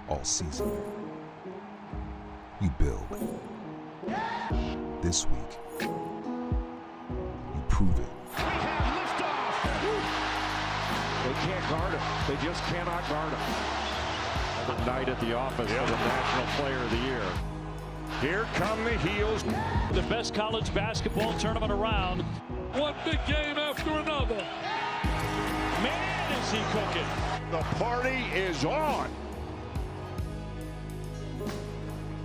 all season. You build. This week, you prove it. We have liftoff. They can't guard him. They just cannot guard him. Another night at the office for the National Player of the Year. Here come the Heels. The best college basketball tournament around. One big game after another. Man, is he cooking. The party is on.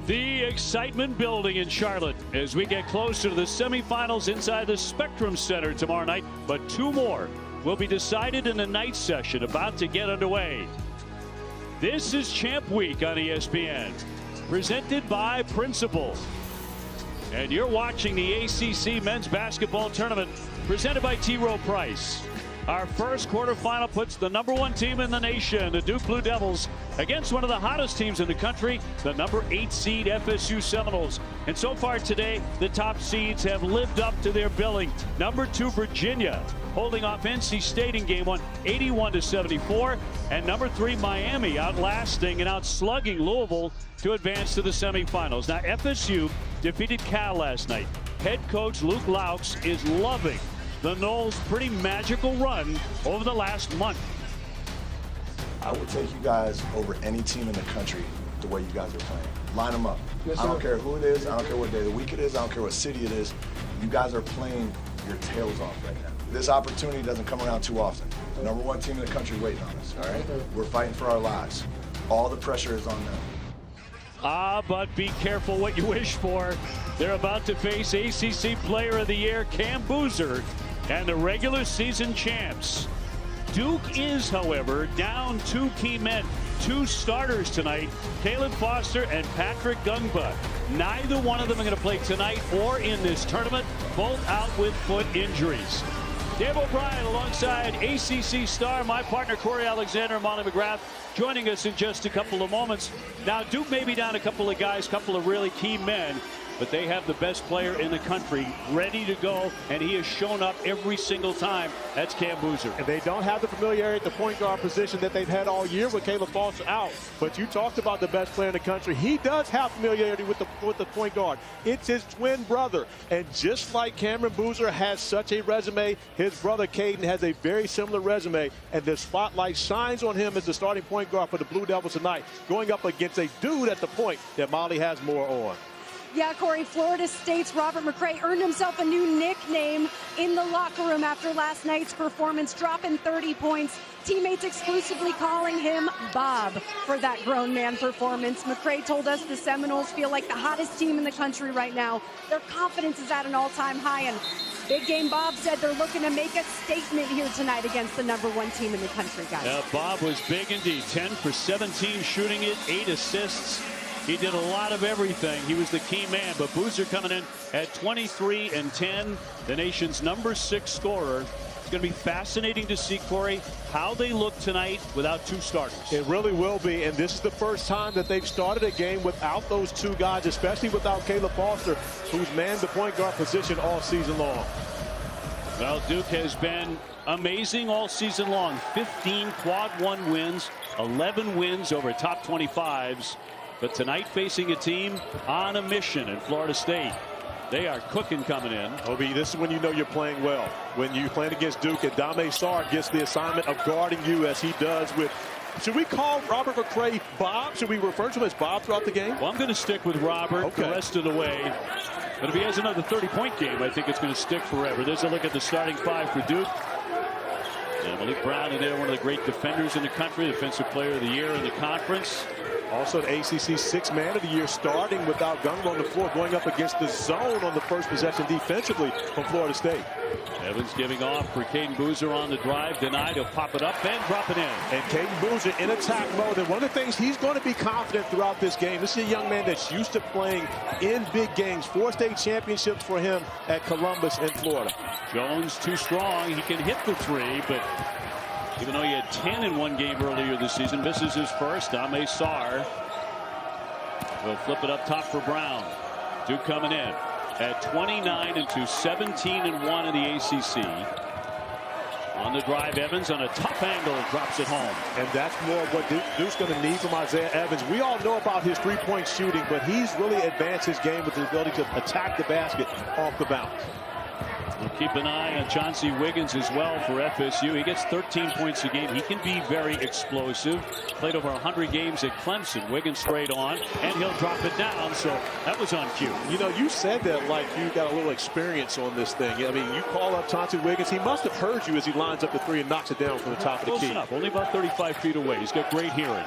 The excitement building in Charlotte as we get closer to the semifinals inside the Spectrum Center tomorrow night. But two more will be decided in the night session about to get underway. This is Champ Week on ESPN, presented by Principal. And you're watching the ACC Men's Basketball Tournament presented by T. Rowe Price. Our first quarterfinal puts the #1 team in the nation, the Duke Blue Devils, against one of the hottest teams in the country, the #8 seed FSU Seminoles. And so far today, the top seeds have lived up to their billing. #2 Virginia holding off NC State in game 1, 81-74. And #3 Miami outlasting and outslugging Louisville to advance to the semifinals. Now FSU defeated Cal last night. Head coach Luke Laux is loving the Noles' pretty magical run over the last month. I would take you guys over any team in the country the way you guys are playing. Line them up. Yes, I don't care who it is. I don't care what day of the week it is. I don't care what city it is. You guys are playing your tails off right now. This opportunity doesn't come around too often. The #1 team in the country waiting on us, all right? We're fighting for our lives. All the pressure is on them. But be careful what you wish for. They're about to face ACC Player of the Year Cam Boozer and the regular season champs. Duke is, however, down 2 key men, 2 starters tonight, Caleb Foster and Patrick Gungba. Neither one of them are going to play tonight or in this tournament, both out with foot injuries. Dave O'Brien alongside ACC star, my partner Corey Alexander and Molly McGrath, joining us in just a couple of moments. Now Duke may be down a couple of guys, couple of really key men, but they have the best player in the country ready to go, and he has shown up every single time. That's Cam Boozer. And they don't have the familiarity at the point guard position that they've had all year with Caleb Foster out. But you talked about the best player in the country. He does have familiarity with the point guard. It's his twin brother. And just like Cameron Boozer has such a resume, his brother Caden has a very similar resume. And the spotlight shines on him as the starting point guard for the Blue Devils tonight, going up against a dude at the point that Molly has more on. Yeah, Corey, Florida State's Robert McRae earned himself a new nickname in the locker room after last night's performance, dropping 30 points. Teammates exclusively calling him Bob for that grown man performance. McRae told us the Seminoles feel like the hottest team in the country right now. Their confidence is at an all-time high, and Big Game Bob said they're looking to make a statement here tonight against the #1 team in the country, guys. Yeah, Bob was big indeed. 10 for 17 shooting it, 8 assists. He did a lot of everything. He was the key man. But Boozer coming in at 23 and 10, the nation's #6 scorer. It's going to be fascinating to see, Corey, how they look tonight without 2 starters. It really will be, and this is the first time that they've started a game without those 2 guys, especially without Caleb Foster, who's manned the point guard position all season long. Well, Duke has been amazing all season long. 15 quad 1 wins, 11 wins over top 25s. But tonight facing a team on a mission in Florida State. They are cooking coming in. Obi, this is when you know you're playing well. When you're playing against Duke and Dame Sarr gets the assignment of guarding you as he does with. Should we call Robert McRae Bob? Should we refer to him as Bob throughout the game? Well, I'm going to stick with Robert the rest of the way. But if he has another 30-point game, I think it's going to stick forever. There's a look at the starting 5 for Duke. And Malik Brown in there, one of the great defenders in the country, Defensive Player of the Year in the conference. Also the ACC 6th Man of the Year, starting without Gungba on the floor, going up against the zone on the first possession defensively from Florida State. Evans giving off for Caden Boozer on the drive. Denied. He'll pop it up and drop it in. And Caden Boozer in attack mode. And one of the things he's going to be confident throughout this game. This is a young man that's used to playing in big games. 4 state championships for him at Columbus in Florida. Jones too strong. He can hit the 3, but even though he had 10 in one game earlier this season, misses his first. Dame Sarr will flip it up top for Brown. Duke coming in at 29 and 2, 17 and 1 in the ACC. On the drive, Evans on a tough angle drops it home. And that's more of what Duke's going to need from Isaiah Evans. We all know about his three-point shooting, but he's really advanced his game with the ability to attack the basket off the bounce. We'll keep an eye on Chauncey Wiggins as well for FSU. He gets 13 points a game. He can be very explosive. Played over 100 games at Clemson. Wiggins straight on, and he'll drop it down. So that was on cue. You know, you said that like you got a little experience on this thing. I mean, you call up Chauncey Wiggins. He must have heard you as he lines up the three and knocks it down from the top of the key. Close enough. Only about 35 feet away. He's got great hearing.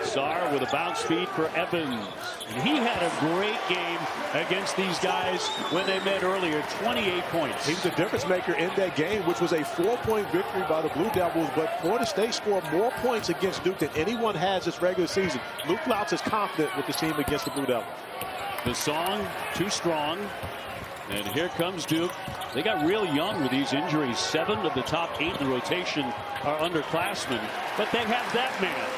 Sarr with a bounce feed for Evans. And he had a great game against these guys when they met earlier. 28 points. He was a difference maker in that game, which was a 4-point victory by the Blue Devils. But Florida State scored more points against Duke than anyone has this regular season. Luke Louts is confident with the team against the Blue Devils. The song, too strong. And here comes Duke. They got real young with these injuries. 7 of the top 8 in the rotation are underclassmen. But they have that man.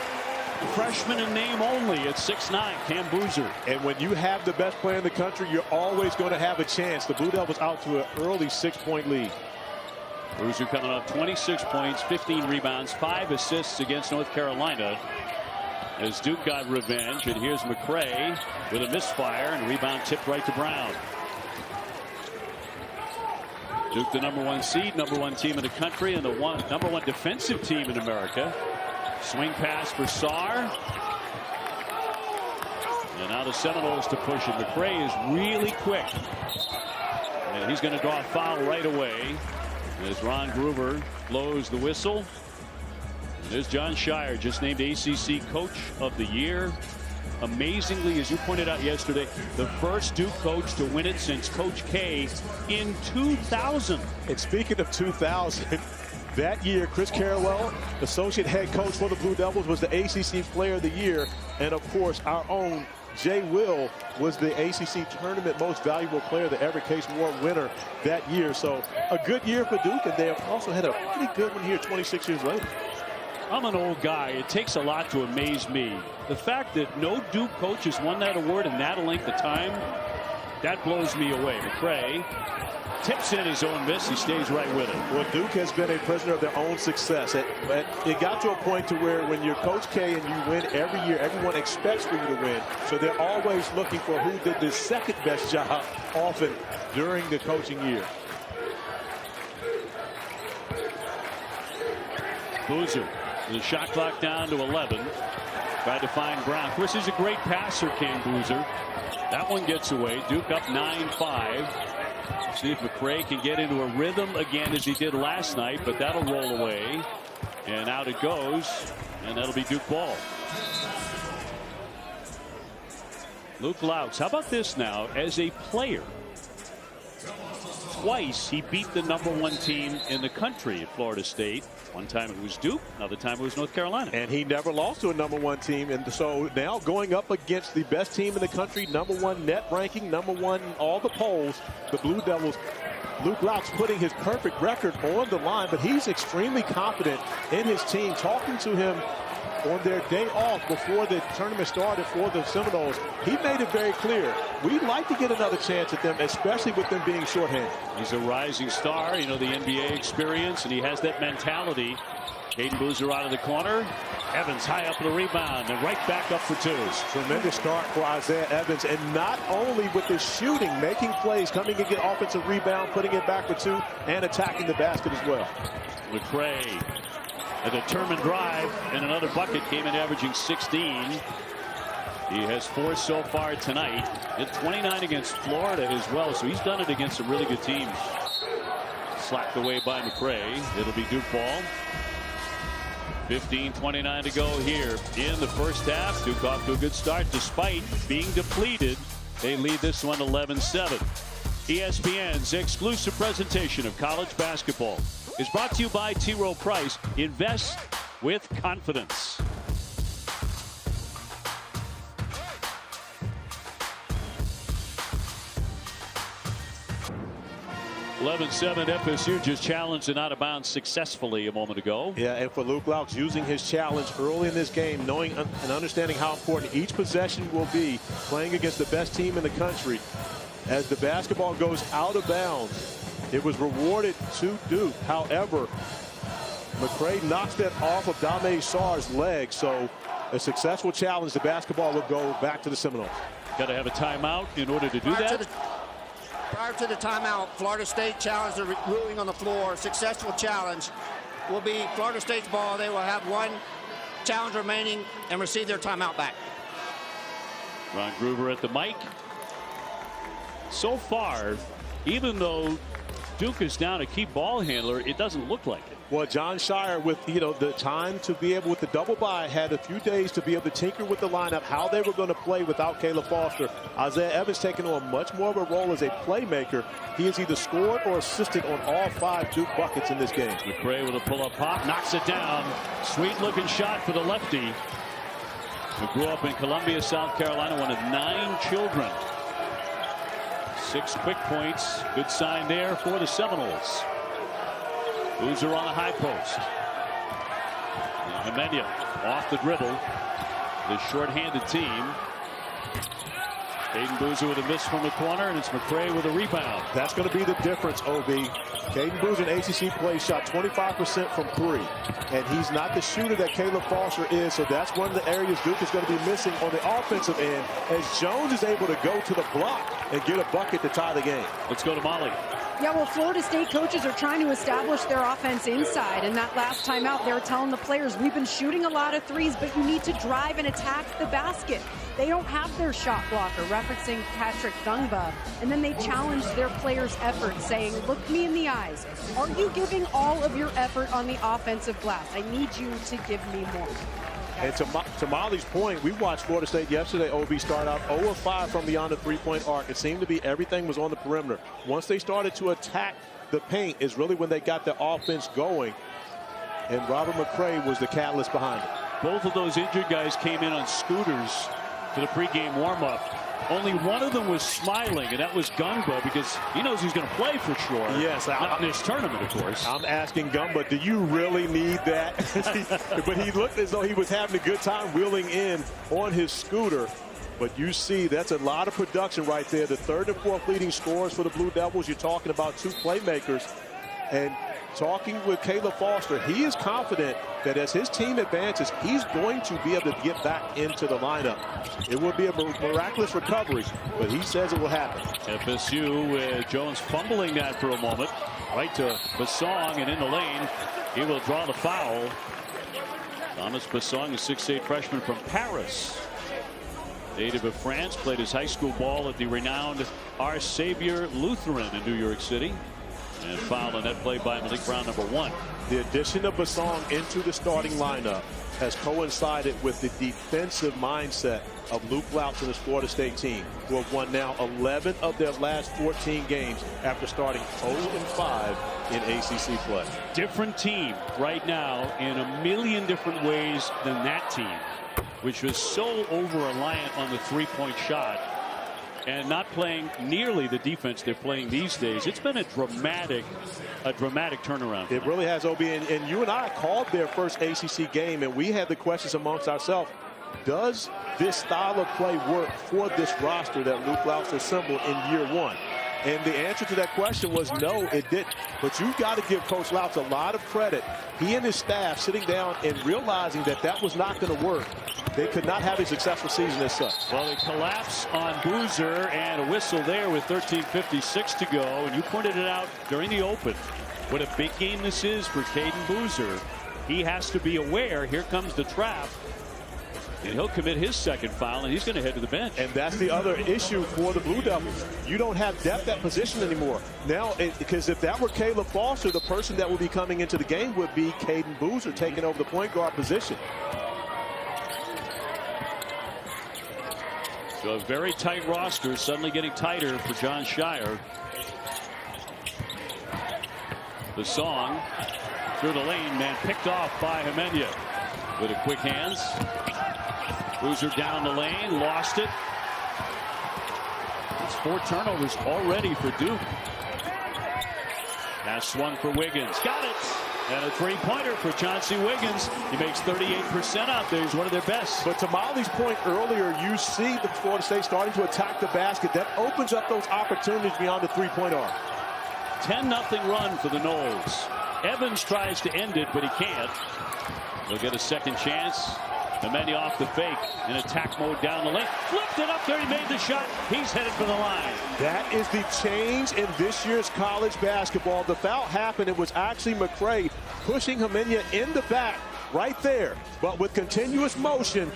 Freshman in name only at 6'9", Cam Boozer. And when you have the best player in the country, you're always going to have a chance. The Blue Devils out to an early 6-point lead. Boozer coming up 26 points, 15 rebounds, 5 assists against North Carolina. As Duke got revenge, and here's McCray with a misfire and rebound tipped right to Brown. Duke the #1 seed, #1 team in the country, and the #1 defensive team in America. Swing pass for Sarr. And now the Seminoles to push it. McCray is really quick. And he's going to draw a foul right away as Ron Gruber blows the whistle. And there's John Shire, just named ACC Coach of the Year. Amazingly, as you pointed out yesterday, the first Duke coach to win it since Coach K in 2000. And speaking of 2000, that year, Chris Carrawell, associate head coach for the Blue Devils, was the ACC Player of the Year. And, of course, our own Jay Will was the ACC Tournament Most Valuable Player, the Everett Case Award winner that year. So a good year for Duke, and they have also had a pretty good one here 26 years later. I'm an old guy. It takes a lot to amaze me. The fact that no Duke coach has won that award in that length of time, that blows me away. McCray tips in his own miss. He stays right with it. Well, Duke has been a prisoner of their own success. It got to a point to where when you're Coach K and you win every year, everyone expects for you to win. So they're always looking for who did the second best job often during the coaching year. Boozer, the shot clock down to 11. Tried to find Brown. Of course, he's a great passer, Cam Boozer. That one gets away. Duke up 9-5. See if McCray can get into a rhythm again as he did last night, but that'll roll away. And out it goes, and that'll be Duke ball. Luke Louts, how about this now? As a player, twice he beat the #1 team in the country at Florida State. One time it was Duke, another time it was North Carolina. And he never lost to a #1 team. And so now going up against the best team in the country, #1 net ranking, #1 in all the polls, the Blue Devils. Luke Louts putting his perfect record on the line, but he's extremely confident in his team. Talking to him on their day off before the tournament started for the Seminoles, he made it very clear, we'd like to get another chance at them, especially with them being shorthanded. He's a rising star, you know, the NBA experience, and he has that mentality. Caden Boozer out of the corner. Evans high up the rebound and right back up for 2. Tremendous start for Isaiah Evans, and not only with the shooting, making plays, coming and get offensive rebound, putting it back for 2, and attacking the basket as well. McCray, a determined drive, and another bucket, came in averaging 16. He has 4 so far tonight. Hit 29 against Florida as well, so he's done it against some really good teams. Slacked away by McCray. It'll be Duke ball. 15:29 to go here in the first half. Duke off to a good start despite being depleted. They lead this one 11-7. ESPN's exclusive presentation of college basketball is brought to you by T. Rowe Price. Invest with confidence. 11-7. FSU just challenged and out of bounds successfully a moment ago. Yeah, and for Luke Louts using his challenge early in this game, knowing and understanding how important each possession will be, playing against the best team in the country. As the basketball goes out of bounds, It was rewarded to Duke. However, McCray knocks that off of Dame Sarr's leg, so a successful challenge. The basketball will go back to the Seminoles. Got to have a timeout in order to do that. Prior to the timeout, Florida State challenged the ruling on the floor. Successful challenge will be Florida State's ball. They will have one challenge remaining and receive their timeout back. Ron Gruber at the mic. So far, even though Duke is down a key ball handler, it doesn't look like it. Well, John Shire, with the time to be able, with the double bye, had a few days to be able to tinker with the lineup, how they were going to play without Caleb Foster. Isaiah Evans taking on much more of a role as a playmaker. He has either scored or assisted on all 5 Duke buckets in this game. McCray with a pull-up pop, knocks it down. Sweet-looking shot for the lefty, who grew up in Columbia, South Carolina, one of 9 children. 6 quick points. Good sign there for the Seminoles. Boozer on the high post. Himenia off the dribble. The short-handed team. Caden Boozer with a miss from the corner, and it's McCray with a rebound. That's going to be the difference, OB. Caden Boozer in ACC play shot 25% from 3, and he's not the shooter that Caleb Foster is, so that's one of the areas Duke is going to be missing on the offensive end, as Jones is able to go to the block and get a bucket to tie the game. Let's go to Molly. Yeah, well, Florida State coaches are trying to establish their offense inside. And that last time out, they were telling the players, we've been shooting a lot of threes, but you need to drive and attack the basket. They don't have their shot blocker, referencing Patrick Gungba. And then they challenged their players' effort, saying, look me in the eyes. Are you giving all of your effort on the offensive glass? I need you to give me more. And to Molly's point, we watched Florida State yesterday, OB, start out 0 of 5 from beyond the three-point arc. It seemed to be everything was on the perimeter. Once they started to attack the paint is really when they got their offense going. And Robert McCray was the catalyst behind it. Both of those injured guys came in on scooters for the pregame warm-up. Only one of them was smiling, and that was Gungba, because he knows he's going to play for sure. Yes, not in this tournament, of course. I'm asking Gungba, do you really need that? But he looked as though he was having a good time wheeling in on his scooter. But you see, that's a lot of production right there. The 3rd and 4th leading scorers for the Blue Devils. You're talking about 2 playmakers. And talking with Caleb Foster, he is confident that as his team advances, he's going to be able to get back into the lineup. It will be a miraculous recovery, but he says it will happen. FSU with Jones fumbling that for a moment. Right to Bassong, and in the lane, he will draw the foul. Thomas Bassong, a 6'8" freshman from Paris. Native of France, played his high school ball at the renowned Our Savior Lutheran in New York City. And foul on that play by Malik Brown, number 1. The addition of Bassong into the starting lineup has coincided with the defensive mindset of Luke Louts and his Florida State team, who have won now 11 of their last 14 games after starting 0-5 in ACC play. Different team right now in a million different ways than that team, which was so over-reliant on the three-point shot and not playing nearly the defense they're playing these days. It's been a dramatic turnaround. It really has, OB. And you and I called their first ACC game, and we had the questions amongst ourselves. Does this style of play work for this roster that Luke Louts assembled in year 1? And the answer to that question was no, it didn't. But you've got to give Coach Louts a lot of credit. He and his staff sitting down and realizing that that was not going to work. They could not have a successful season as such. Well, a collapse on Boozer and a whistle there with 13:56 to go. And you pointed it out during the open. What a big game this is for Caden Boozer. He has to be aware. Here comes the trap. And he'll commit his second foul, and he's going to head to the bench. And that's the other issue for the Blue Devils. You don't have depth at position anymore. Now, because if that were Caleb Foster, the person that would be coming into the game would be Caden Boozer taking over the point guard position. So a very tight roster suddenly getting tighter for John Shire. The song through the lane, man, picked off by Himenia with a quick hands. Boozer down the lane, lost it. It's 4 turnovers already for Duke. Pass swung for Wiggins. Got it. And a three-pointer for Chauncey Wiggins. He makes 38% out there. He's one of their best. But to Molly's point earlier, you see the Florida State starting to attack the basket. That opens up those opportunities beyond the three-point arc. 10-0 run for the Noles. Evans tries to end it, but he can't. They'll get a second chance. Himenia off the fake in attack mode down the lane. Flipped it up there. He made the shot. He's headed for the line. That is the change in this year's college basketball. The foul happened. It was actually McCray pushing Himenia in the back right there. But with continuous motion,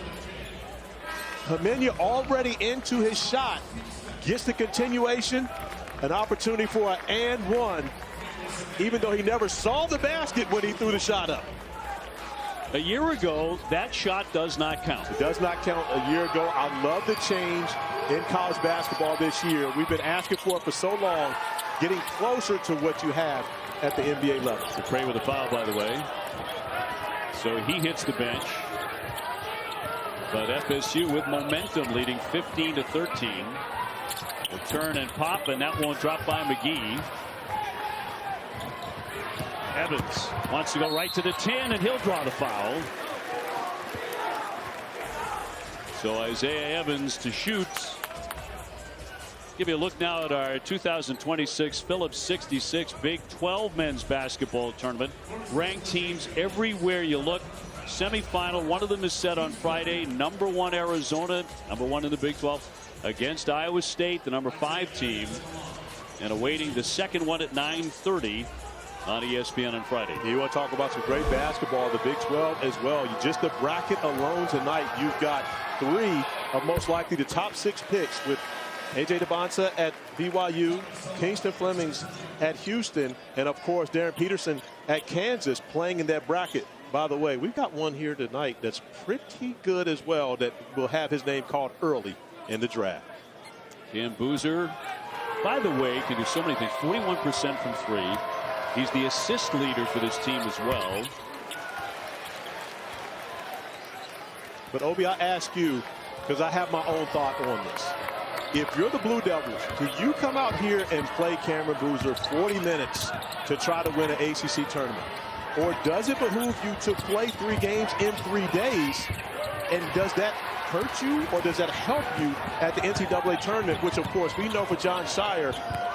Himenia already into his shot. Gets the continuation. An opportunity for an and one, even though he never saw the basket when he threw the shot up. A year ago, that shot does not count. It does not count a year ago. I love the change in college basketball this year. We've been asking for it for so long, getting closer to what you have at the NBA level. McCray with a foul, by the way. So he hits the bench. But FSU with momentum, leading 15-13. The turn and pop, and that won't drop by McGee. Evans wants to go right to the 10, and he'll draw the foul. So Isaiah Evans to shoot. Give you a look now at our 2026 Phillips 66 Big 12 men's basketball tournament. Ranked teams everywhere you look. Semifinal, one of them is set on Friday. Number 1 Arizona, number 1 in the Big 12, against Iowa State, the number 5 team, and awaiting the second one at 9:30 on ESPN on Friday. You want to talk about some great basketball, the Big 12 as well. Just the bracket alone tonight, you've got 3 of most likely the top 6 picks, with A.J. Debonsa at BYU, Kingston Flemings at Houston, and of course Darren Peterson at Kansas playing in that bracket. By the way, we've got one here tonight that's pretty good as well that will have his name called early in the draft. Cam Boozer, by the way, can do so many things. 41% from 3. He's the assist leader for this team as well. But Obi, I ask you, because I have my own thought on this. If you're the Blue Devils, do you come out here and play Cameron Boozer 40 minutes to try to win an ACC tournament? Or does it behoove you to play 3 games in 3 days? And does that hurt you, or does that help you at the NCAA tournament, which of course we know for Jon Scheyer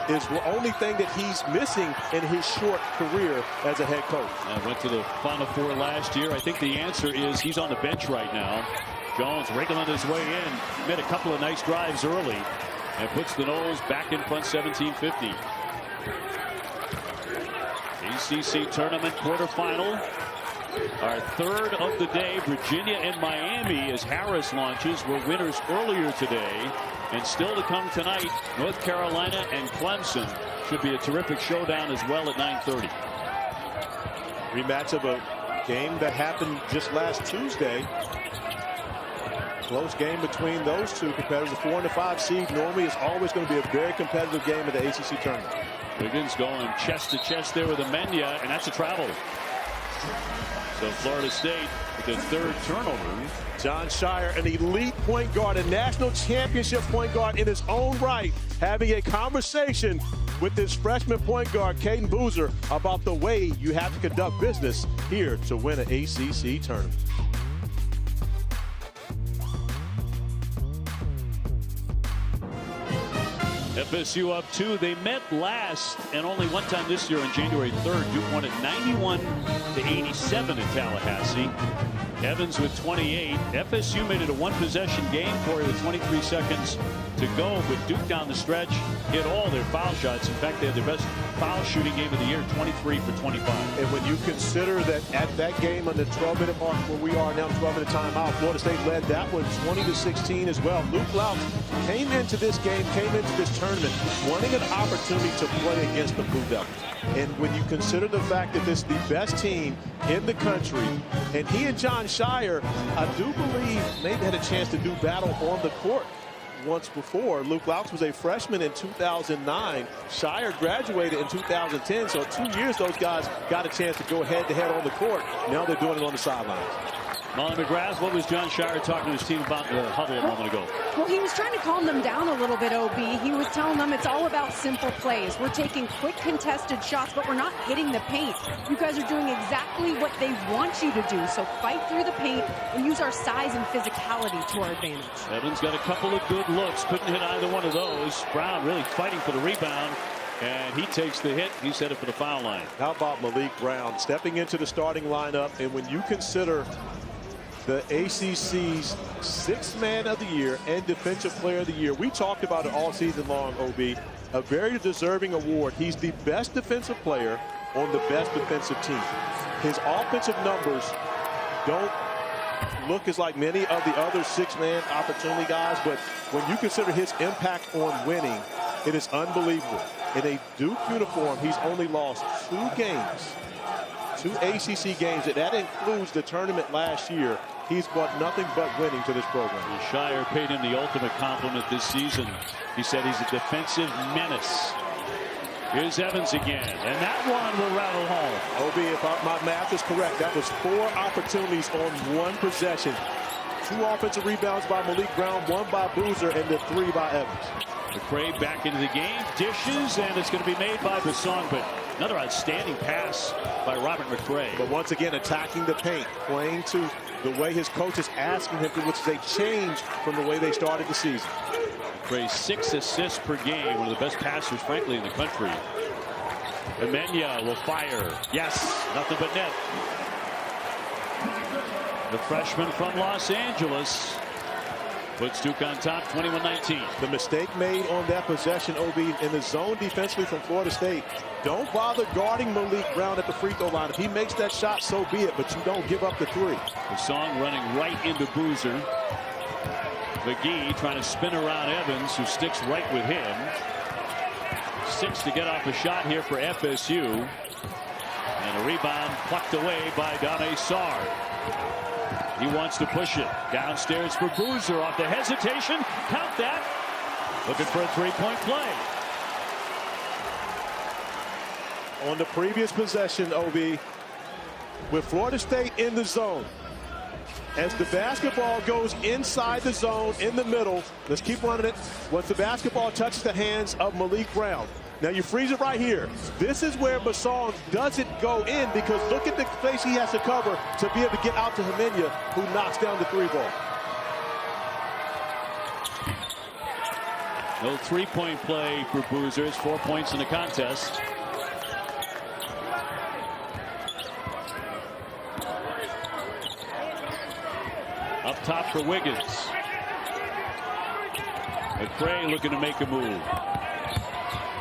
is the only thing that he's missing in his short career as a head coach? I went to the Final Four last year. I think the answer is he's on the bench right now. Jones wriggling his way in, made a couple of nice drives early, and puts the Noles back in front 17-15. ACC tournament quarterfinal. Our third of the day, Virginia and Miami, as Harris launches, were winners earlier today. And still to come tonight, North Carolina and Clemson. Should be a terrific showdown as well at 9:30. Rematch of a game that happened just last Tuesday. Close game between those two competitors. The 4 and the 5 seed normally is always going to be a very competitive game at the ACC tournament. Wiggins going chest to chest there with Himenia, and that's a travel. So Florida State with their 3rd turnover. Jon Scheyer, an elite point guard, a national championship point guard in his own right, having a conversation with this freshman point guard, Caden Boozer, about the way you have to conduct business here to win an ACC tournament. FSU up 2. They met last and only one time this year on January 3rd. Duke won it 91-87 in Tallahassee. Evans with 28. FSU made it a 1-possession game for you with 23 seconds to go, but Duke down the stretch hit all their foul shots. In fact, they had their best foul shooting game of the year, 23 for 25. And when you consider that at that game on the 12-minute mark where we are now, 12-minute timeout, Florida State led that one 20-16 as well. Luke Louch came into this game, came into this tournament wanting an opportunity to play against the Blue Devils. And when you consider the fact that this is the best team in the country, and he and Jon Scheyer, I do believe, maybe had a chance to do battle on the court once before. Luke Louch was a freshman in 2009. Scheyer graduated in 2010. So 2 years those guys got a chance to go head-to-head on the court. Now they're doing it on the sidelines. Molly McGrath, what was Jon Scheyer talking to his team about in the huddle a moment ago? Well, he was trying to calm them down a little bit, OB. He was telling them it's all about simple plays. We're taking quick contested shots, but we're not hitting the paint. You guys are doing exactly what they want you to do. So fight through the paint and use our size and physicality to our advantage. Evans got a couple of good looks. Couldn't hit either one of those. Brown really fighting for the rebound. And he takes the hit. He's headed for the foul line. How about Malik Brown stepping into the starting lineup? And when you consider the ACC's Sixth Man of the Year and Defensive Player of the Year, we talked about it all season long, OB. A very deserving award. He's the best defensive player on the best defensive team. His offensive numbers don't look as like many of the other six-man opportunity guys, but when you consider his impact on winning, it is unbelievable. In a Duke uniform, he's only lost 2 games, 2 ACC games, and that includes the tournament last year. He's brought nothing but winning to this program. Shire paid him the ultimate compliment this season. He said he's a defensive menace. Here's Evans again, and that one will rattle home. OB, if my math is correct, that was 4 opportunities on 1 possession. 2 offensive rebounds by Malik Brown, 1 by Boozer, and the 3 by Evans. McCray back into the game, dishes, and it's going to be made by Basong, but another outstanding pass by Robert McCray. But once again, attacking the paint, playing to the way his coach is asking him to, which is a change from the way they started the season. McCray 6 assists per game, one of the best passers, frankly, in the country. Emenya will fire. Yes, nothing but net. The freshman from Los Angeles puts Duke on top, 21-19. The mistake made on that possession, OB, in the zone defensively from Florida State. Don't bother guarding Malik Brown at the free throw line. If he makes that shot, so be it, but you don't give up the 3. The song running right into Boozer. McGee trying to spin around Evans, who sticks right with him. 6 to get off a shot here for FSU. And a rebound plucked away by Dame Sarr. He wants to push it downstairs for Boozer off the hesitation. Count that. Looking for a 3-point play. On the previous possession, OB, with Florida State in the zone, as the basketball goes inside the zone in the middle, let's keep running it. Once the basketball touches the hands of Malik Brown. Now you freeze it right here. This is where Basong doesn't go in, because look at the place he has to cover to be able to get out to Emenya, who knocks down the 3 ball. No 3-point play for Boozer. It's 4 points in the contest. Up top for Wiggins. McCray looking to make a move.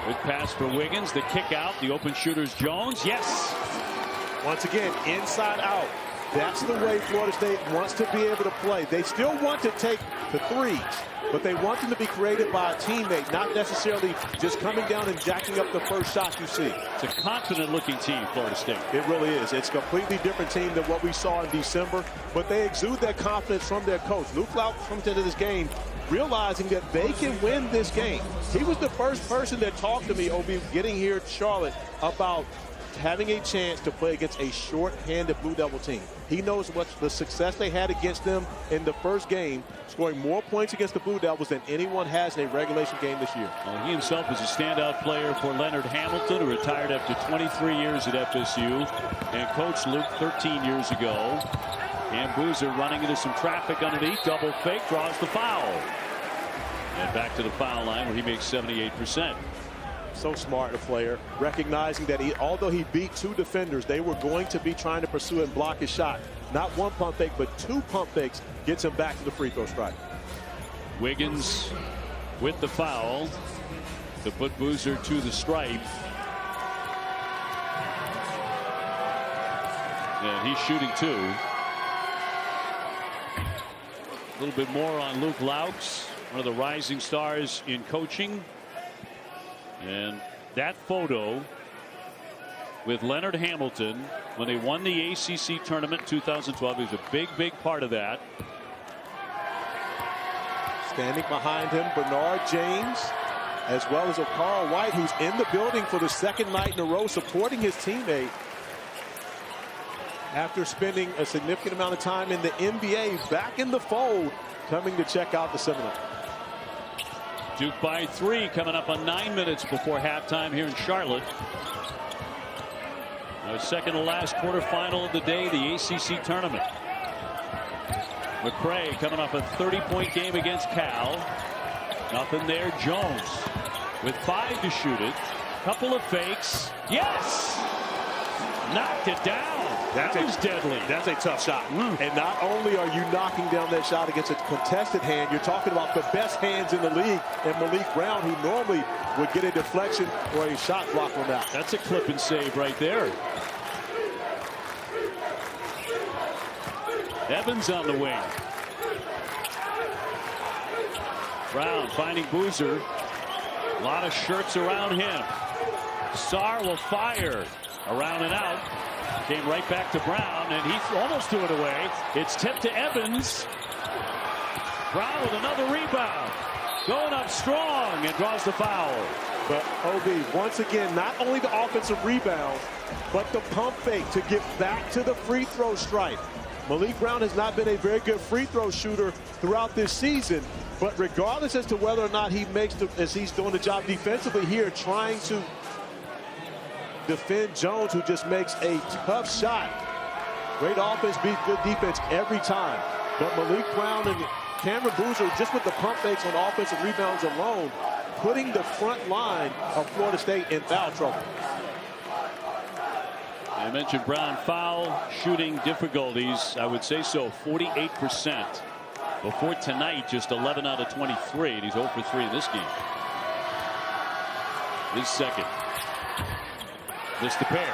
Good pass for Wiggins. The kick out. The open shooter's Jones. Yes. Once again, inside out. That's the way Florida State wants to be able to play. They still want to take the 3s, but they want them to be created by a teammate, not necessarily just coming down and jacking up the first shot you see. It's a confident-looking team, Florida State. It really is. It's a completely different team than what we saw in December, but they exude that confidence from their coach. Luke Lauk comes into this game realizing that they can win this game. He was the first person that talked to me, OB, getting here to Charlotte, about having a chance to play against a short-handed Blue Devil team. He knows what the success they had against them in the first game, scoring more points against the Blue Devils than anyone has in a regulation game this year. Well, he himself is a standout player for Leonard Hamilton, who retired after 23 years at FSU and coached Luke 13 years ago. And Boozer running into some traffic underneath, double fake, draws the foul. And back to the foul line where he makes 78%. So smart a player, recognizing that although he beat 2 defenders, they were going to be trying to pursue and block his shot. Not 1 pump fake, but 2 pump fakes gets him back to the free throw strike. Wiggins with the foul to put Boozer to the stripe. And he's shooting 2. A little bit more on Luke Laux, one of the rising stars in coaching. And that photo with Leonard Hamilton when they won the ACC tournament in 2012. He was a big part of that. Standing behind him, Bernard James, as well as Okara White, who's in the building for the 2nd night in a row, supporting his teammate after spending a significant amount of time in the NBA, back in the fold, coming to check out the Seminoles. Duke by 3, coming up on 9 minutes before halftime here in Charlotte. Our second to last quarterfinal of the day, the ACC tournament. McCray coming off a 30-point game against Cal. Nothing there. Jones with 5 to shoot it. Couple of fakes. Yes! Knocked it down. That was deadly. That's a tough shot. And not only are you knocking down that shot against a contested hand, you're talking about the best hands in the league. And Malik Brown, who normally would get a deflection or a shot block on that. That's a clip and save right there. Evans on the wing. Brown finding Boozer. A lot of shirts around him. Sarr will fire. Around and out. Came right back to Brown, and he almost threw it away. It's tipped to Evans. Brown with another rebound. Going up strong and draws the foul. But OB, once again, not only the offensive rebound, but the pump fake to get back to the free throw stripe. Malik Brown has not been a very good free throw shooter throughout this season. But regardless as to whether or not he makes as he's doing the job defensively here, trying to defend Jones, who just makes a tough shot. Great offense beats good defense every time. But Malik Brown and Cameron Boozer, just with the pump fakes on offensive rebounds alone, putting the front line of Florida State in foul trouble. I mentioned Brown foul shooting difficulties. I would say so, 48%. Before tonight, just 11 out of 23, and he's 0 for 3 in this game. His second. Missed the pair.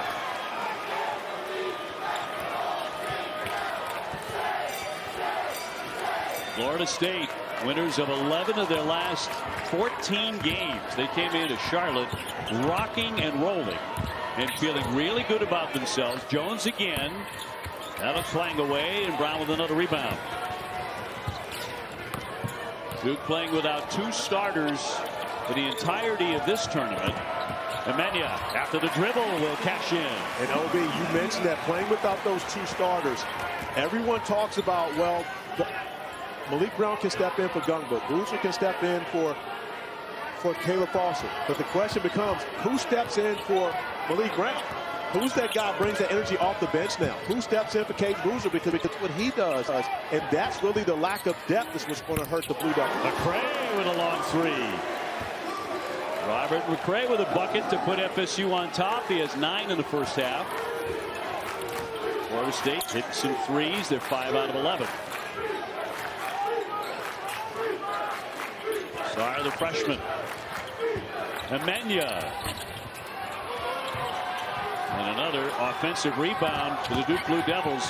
Florida State, winners of 11 of their last 14 games. They came into Charlotte rocking and rolling and feeling really good about themselves. Jones again. That'll clang away, and Brown with another rebound. Duke playing without 2 starters for the entirety of this tournament. Amenya, after the dribble, will cash in. And OB, you mentioned that playing without those 2 starters, everyone talks about, well, Malik Brown can step in for Gungba. Boozer can step in for Caleb Foster. But the question becomes, who steps in for Malik Brown? Who's that guy who brings that energy off the bench now? Who steps in for Caden Boozer because what he does? And that's really the lack of depth is what's going to hurt the Blue Devils. McCray with a long 3. Robert McCray with a bucket to put FSU on top. He has 9 in the first half. Florida State hitting some threes. They're 5 out of 11. Sarr, the freshman. Amenya. And another offensive rebound for the Duke Blue Devils.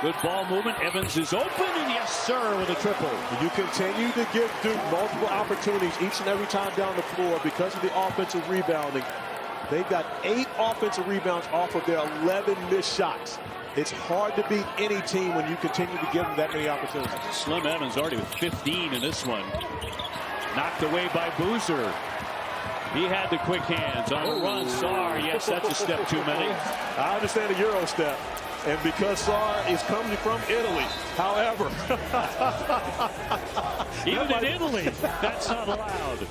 Good ball movement. Evans is open, and yes, sir, with a triple. You continue to give Duke multiple opportunities each and every time down the floor because of the offensive rebounding. They've got 8 offensive rebounds off of their 11 missed shots. It's hard to beat any team when you continue to give them that many opportunities. Slim Evans already with 15 in this one. Knocked away by Boozer. He had the quick hands on the run. Sarr, yes, that's a step too many. I understand the Euro step. And because Sarr is coming from Italy, however. Even in Italy, that's not allowed.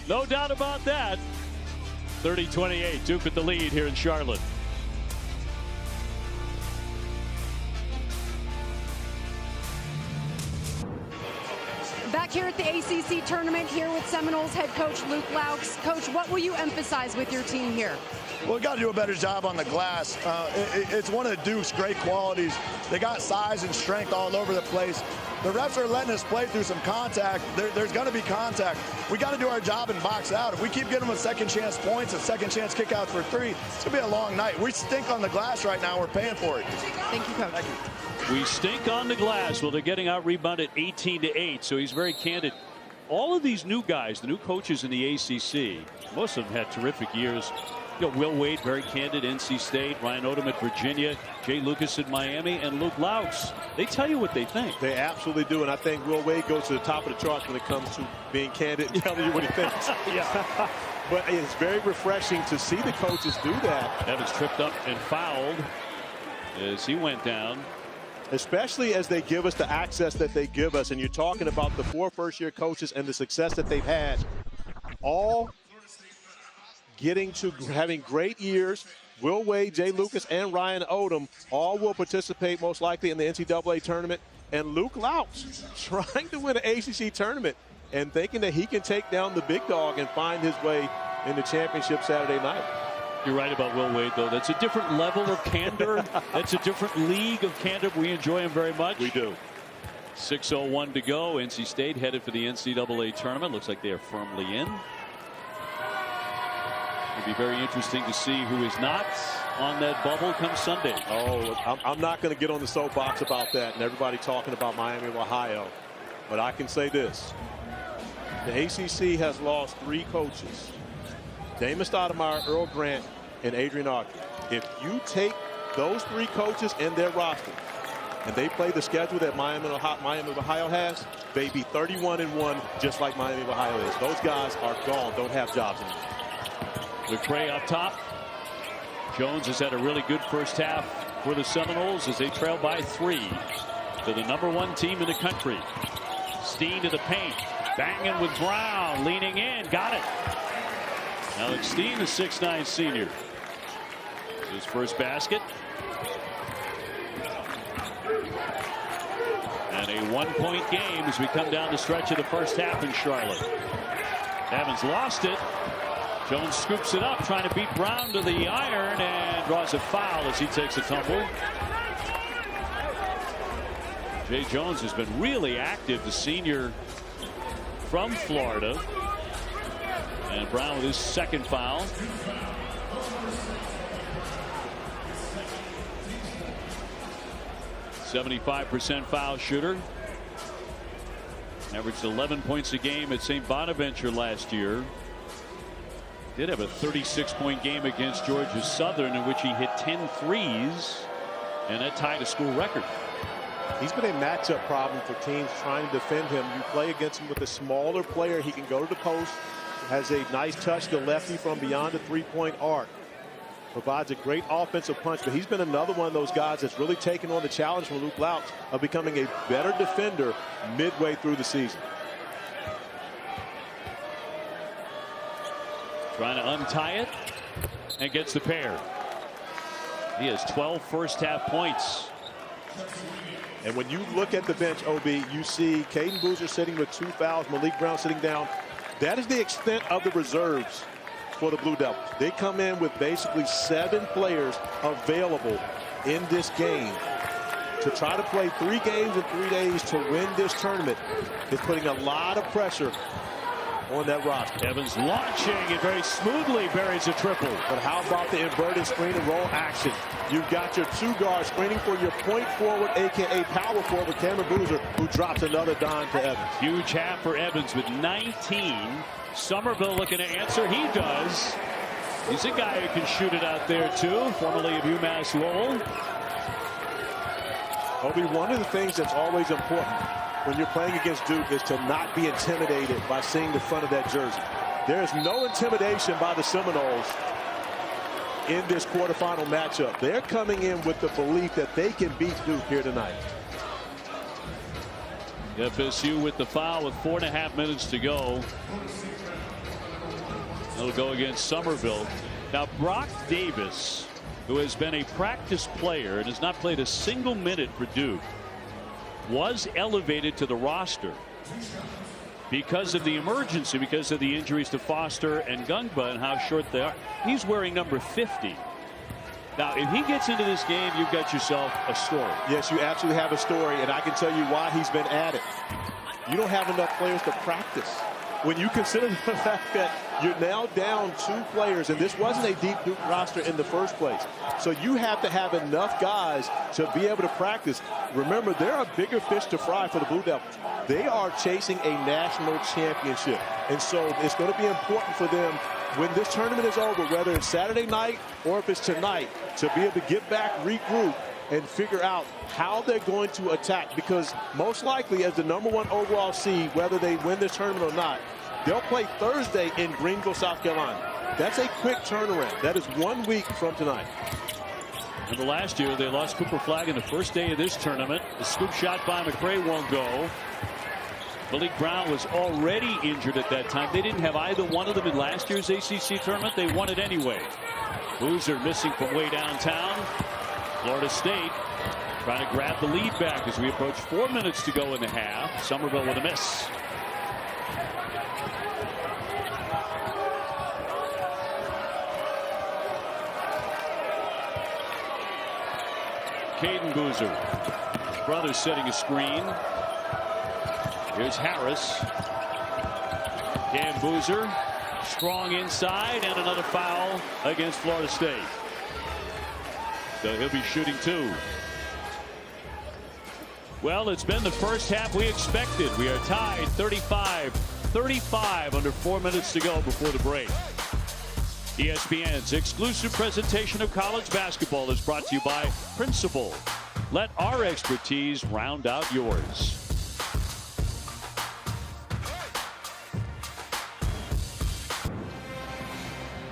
No doubt about that. 30-28, Duke with the lead here in Charlotte. Back here at the ACC tournament, here with Seminoles head coach Luke Laux. Coach, what will you emphasize with your team here? Well, we got to do a better job on the glass. It's one of Duke's great qualities. They got size and strength all over the place. The refs are letting us play through some contact. There's going to be contact. We got to do our job and box out. If we keep getting them a second chance points and second chance kickouts for 3, it's going to be a long night. We stink on the glass right now. We're paying for it. Thank you, Coach. Thank you. We stink on the glass. Well, they're getting out rebounded 18-8, so he's very candid. All of these new guys, the new coaches in the ACC, most of them had terrific years. You know, Will Wade, very candid, NC State. Ryan Odom at Virginia. Jay Lucas at Miami. And Luke Laux. They tell you what they think. They absolutely do. And I think Will Wade goes to the top of the charts when it comes to being candid and telling you what he thinks. Yeah. But it's very refreshing to see the coaches do that. Evans tripped up and fouled as he went down. Especially as they give us the access that they give us. And you're talking about the 4 first-year coaches and the success that they've had. All getting to having great years. Will Wade, Jay Lucas, and Ryan Odom all will participate most likely in the NCAA tournament. And Luke Laux trying to win an ACC tournament and thinking that he can take down the big dog and find his way in the championship Saturday night. You're right about Will Wade, though. That's a different level of candor. That's a different league of candor. We enjoy him very much. We do. 6:01 to go. NC State headed for the NCAA tournament. Looks like they are firmly in. It'll be very interesting to see who is not on that bubble come Sunday. Oh, I'm not going to get on the soapbox about that and everybody talking about Miami of Ohio. But I can say this. The ACC has lost 3 coaches. Damon Stoudemire, Earl Grant, and Adrian Archer. If you take those 3 coaches and their roster and they play the schedule that Miami of Ohio has, they be 31-1 just like Miami of Ohio is. Those guys are gone, don't have jobs anymore. McRae up top. Jones has had a really good first half for the Seminoles as they trail by 3 to the #1 team in the country. Steen to the paint. Banging with Brown. Leaning in. Got it. Alex Steen, the 6'9" senior. His first basket. And a 1-point game as we come down the stretch of the first half in Charlotte. Evans lost it. Jones scoops it up, trying to beat Brown to the iron, and draws a foul as he takes a tumble. Jay Jones has been really active, the senior from Florida. And Brown with his second foul. .75% foul shooter. Averaged 11 points a game at St. Bonaventure last year. Did have a 36-point game against Georgia Southern in which he hit 10 threes, and that tied a school record. He's been a matchup problem for teams trying to defend him. You play against him with a smaller player. He can go to the post, has a nice touch to lefty from beyond the 3-point arc. Provides a great offensive punch, but he's been another one of those guys that's really taken on the challenge from Luke Louch of becoming a better defender midway through the season. Trying to untie it and gets the pair. He has 12 first half points. And when you look at the bench, OB, you see Caden Boozer sitting with 2 fouls, Malik Brown sitting down. That is the extent of the reserves for the Blue Devils. They come in with basically 7 players available in this game. To try to play 3 games in 3 days to win this tournament is putting a lot of pressure on that roster. Evans launching and very smoothly buries a triple. But how about the inverted screen and roll action? You've got your 2 guards screening for your point forward, a.k.a. power forward, Cameron Boozer, who drops another dime to Evans. Huge half for Evans with 19. Somerville looking to answer. He does. He's a guy who can shoot it out there, too, formerly of UMass Lowell. Obi, one of the things that's always important when you're playing against Duke is to not be intimidated by seeing the front of that jersey. There is no intimidation by the Seminoles in this quarterfinal matchup. They're coming in with the belief that they can beat Duke here tonight. FSU with the foul with 4.5 minutes to go. It'll go against Somerville. Now Brock Davis, who has been a practice player and has not played a single minute for Duke, was elevated to the roster because of the emergency, because of the injuries to Foster and Gungba and how short they are. He's wearing number 50. Now, if he gets into this game, you've got yourself a story. Yes, you absolutely have a story, and I can tell you why he's been added. You don't have enough players to practice. When you consider the fact that you're now down 2 players, and this wasn't a deep Duke roster in the first place. So you have to have enough guys to be able to practice. Remember, they're a bigger fish to fry for the Blue Devils. They are chasing a national championship. And so it's going to be important for them when this tournament is over, whether it's Saturday night or if it's tonight, to be able to get back, regroup, and figure out how they're going to attack, because most likely as the #1 overall seed, whether they win this tournament or not, they'll play Thursday in Greenville, South Carolina. That's a quick turnaround. That is 1 week from tonight. Remember last year they lost Cooper Flagg in the first day of this tournament. The scoop shot by McRae won't go. Malik Brown was already injured at that time. They didn't have either one of them in last year's ACC tournament. They won it anyway. Boozer missing from way downtown. Florida State trying to grab the lead back as we approach 4 minutes to go in the half. Somerville with a miss. Caden Boozer. His brother's setting a screen. Here's Harris. Cam Boozer. Strong inside, and another foul against Florida State. So he'll be shooting 2. Well, it's been the first half we expected. We are tied 35-35 under 4 minutes to go before the break. ESPN's exclusive presentation of college basketball is brought to you by Principal. Let our expertise round out yours.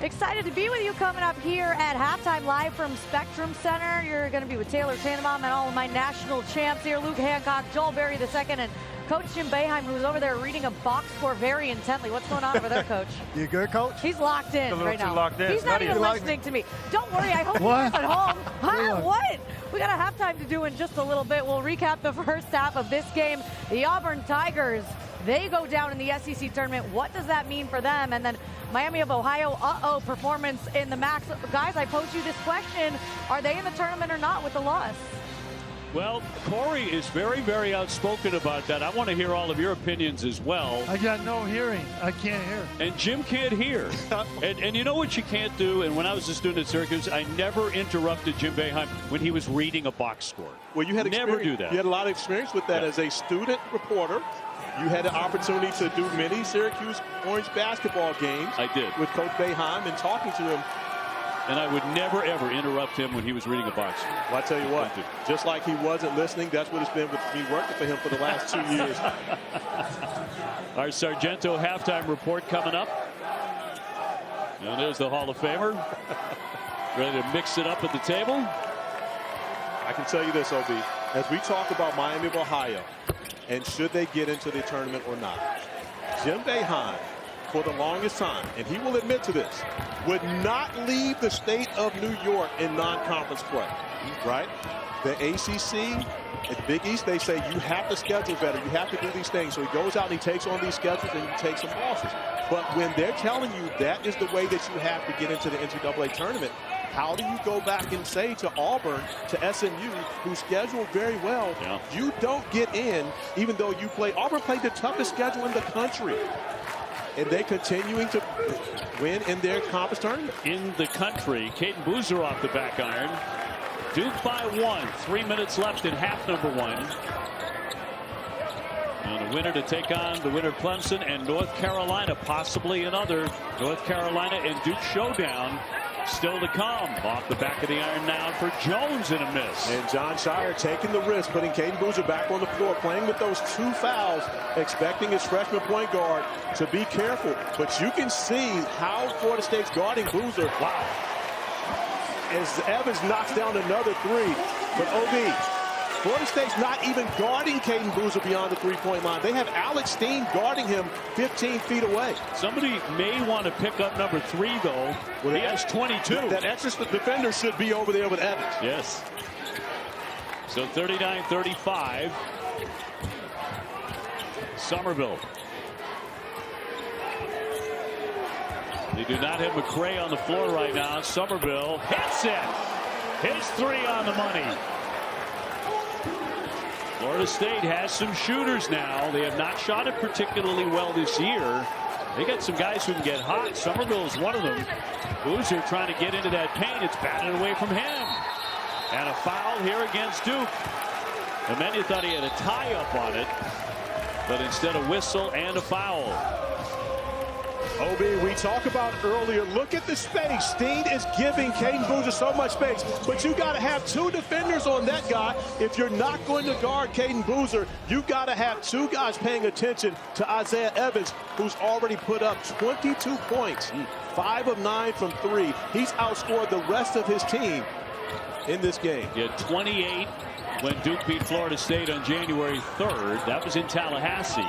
Excited to be with you coming up here at halftime live from Spectrum Center. You're going to be with Taylor Tannenbaum and all of my national champs here. Luke Hancock, Joel Berry II, and Coach Jim Boeheim, who's over there reading a box score very intently. What's going on over there, Coach? You good, Coach? He's locked in right now. Locked in. He's not even listening to me. Don't worry. I hope he's at home. Huh? What? We got a halftime to do in just a little bit. We'll recap the first half of this game. The Auburn Tigers, they go down in the SEC tournament. What does that mean for them? And then Miami of Ohio, performance in the MAC. Guys, I pose you this question. Are they in the tournament or not with the loss? Well, Corey is very, very outspoken about that. I want to hear all of your opinions as well. I got no hearing. I can't hear. And Jim can't hear. and you know what you can't do? And when I was a student at Syracuse, I never interrupted Jim Boeheim when he was reading a box score. Well, you had never do that. You had a lot of experience with that as a student reporter. You had the opportunity to do many Syracuse Orange basketball games. I did. With Coach Boeheim and talking to him. And I would never, ever interrupt him when he was reading a box score. Well, I tell you what, just like he wasn't listening, that's what it's been with me working for him for the last 2 years. Our Sargento halftime report coming up. And there's the Hall of Famer. Ready to mix it up at the table. I can tell you this, OB. As we talk about Miami of Ohio, and should they get into the tournament or not, Jim Boeheim, for the longest time, and he will admit to this, would not leave the state of New York in non-conference play, right? The ACC, at Big East, they say you have to schedule better. You have to do these things. So he goes out and he takes on these schedules and he takes some losses. But when they're telling you that is the way that you have to get into the NCAA tournament, how do you go back and say to Auburn, to SMU, who scheduled very well, you don't get in, even though you play. Auburn played the toughest schedule in the country. And they continuing to win in their conference tournament. In the country, Caden Boozer off the back iron. Duke by 1. 3 minutes left in half number 1. And the winner to take on the winner Clemson and North Carolina, possibly another North Carolina and Duke showdown still to come. Off the back of the iron now for Jones and a miss. And John Shire taking the risk, putting Caden Boozer back on the floor, playing with those 2 fouls, expecting his freshman point guard to be careful. But you can see how Florida State's guarding Boozer. Wow. As Evans knocks down another 3. But OB, Florida State's not even guarding Caden Boozer beyond the 3-point line. They have Alex Steen guarding him 15 feet away. Somebody may want to pick up number 3, though. Well, he has 22. That extra defender should be over there with Evans. Yes. So 39-35. Somerville. They do not have McCray on the floor right now. Somerville hits it. His 3 on the money. Florida State has some shooters now. They have not shot it particularly well this year. They got some guys who can get hot. Somerville is one of them. Boozer trying to get into that paint. It's batted away from him. And a foul here against Duke. And then you thought he had a tie-up on it. But instead a whistle and a foul. OB, we talked about earlier, look at the space. Steen is giving Caden Boozer so much space, but you got to have 2 defenders on that guy. If you're not going to guard Caden Boozer, you got to have 2 guys paying attention to Isaiah Evans, who's already put up 22 points, 5 of 9 from 3. He's outscored the rest of his team in this game. He had 28 when Duke beat Florida State on January 3rd. That was in Tallahassee.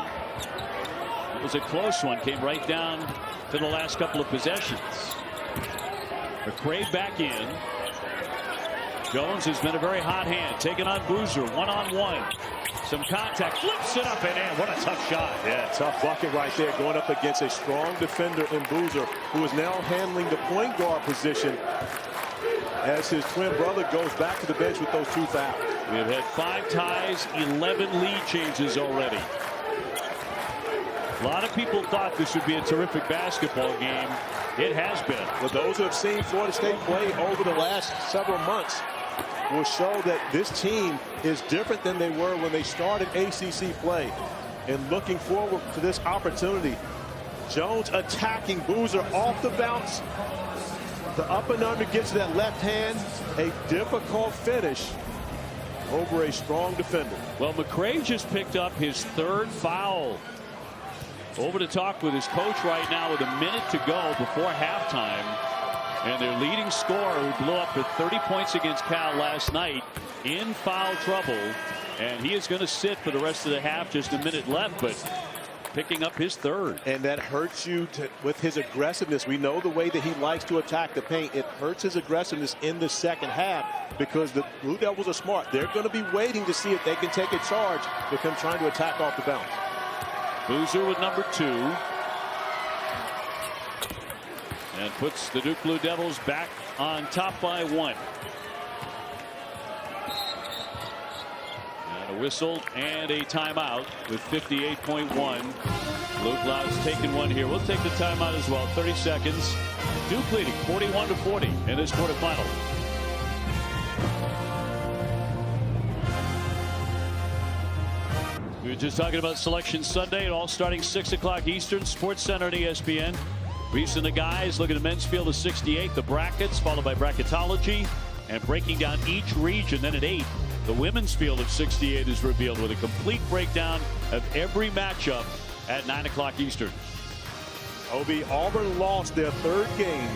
It was a close one. Came right down to the last couple of possessions. McCray back in. Jones has been a very hot hand. Taking on Boozer. 1-on-1. Some contact. Flips it up and in. What a tough shot. Yeah, tough bucket right there. Going up against a strong defender in Boozer, who is now handling the point guard position as his twin brother goes back to the bench with those 2 fouls. We have had 5 ties, 11 lead changes already. A lot of people thought this would be a terrific basketball game. It has been. Well, those who have seen Florida State play over the last several months will show that this team is different than they were when they started ACC play. And looking forward to this opportunity. Jones attacking Boozer off the bounce. The up and under gets to that left hand. A difficult finish over a strong defender. Well, McCray just picked up his 3rd foul. Over to talk with his coach right now with a minute to go before halftime. And their leading scorer, who blew up with 30 points against Cal last night, in foul trouble. And he is going to sit for the rest of the half. Just a minute left, but picking up his 3rd. And that hurts you with his aggressiveness. We know the way that he likes to attack the paint. It hurts his aggressiveness in the second half because the Blue Devils are smart. They're going to be waiting to see if they can take a charge with him trying to attack off the bounce. Boozer with number 2. And puts the Duke Blue Devils back on top by 1. And a whistle and a timeout with 58.1. Luke Lau's taking one here. We'll take the timeout as well. 30 seconds. Duke leading 41-40 in this quarterfinal. We were just talking about Selection Sunday, it all starting 6 o'clock Eastern, Sports Center and ESPN. Briefs and the guys, look at the men's field of 68, the brackets, followed by bracketology, and breaking down each region. Then at 8, the women's field of 68 is revealed with a complete breakdown of every matchup at 9 o'clock Eastern. Obi, Auburn lost their 3rd game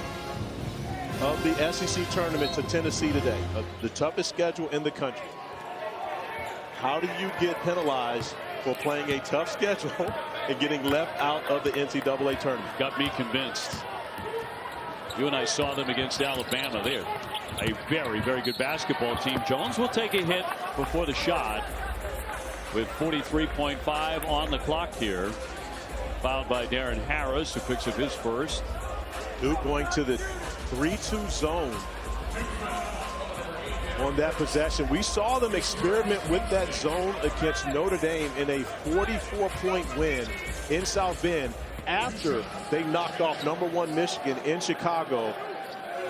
of the SEC tournament to Tennessee today. The toughest schedule in the country. How do you get penalized for playing a tough schedule and getting left out of the NCAA tournament? Got me convinced. You and I saw them against Alabama. They're a very, very good basketball team. Jones will take a hit before the shot with 43.5 on the clock here. Fouled by Darren Harris, who picks up his 1st. Duke going to the 3-2 zone on that possession. We saw them experiment with that zone against Notre Dame in a 44-point win in South Bend after they knocked off #1 Michigan in Chicago.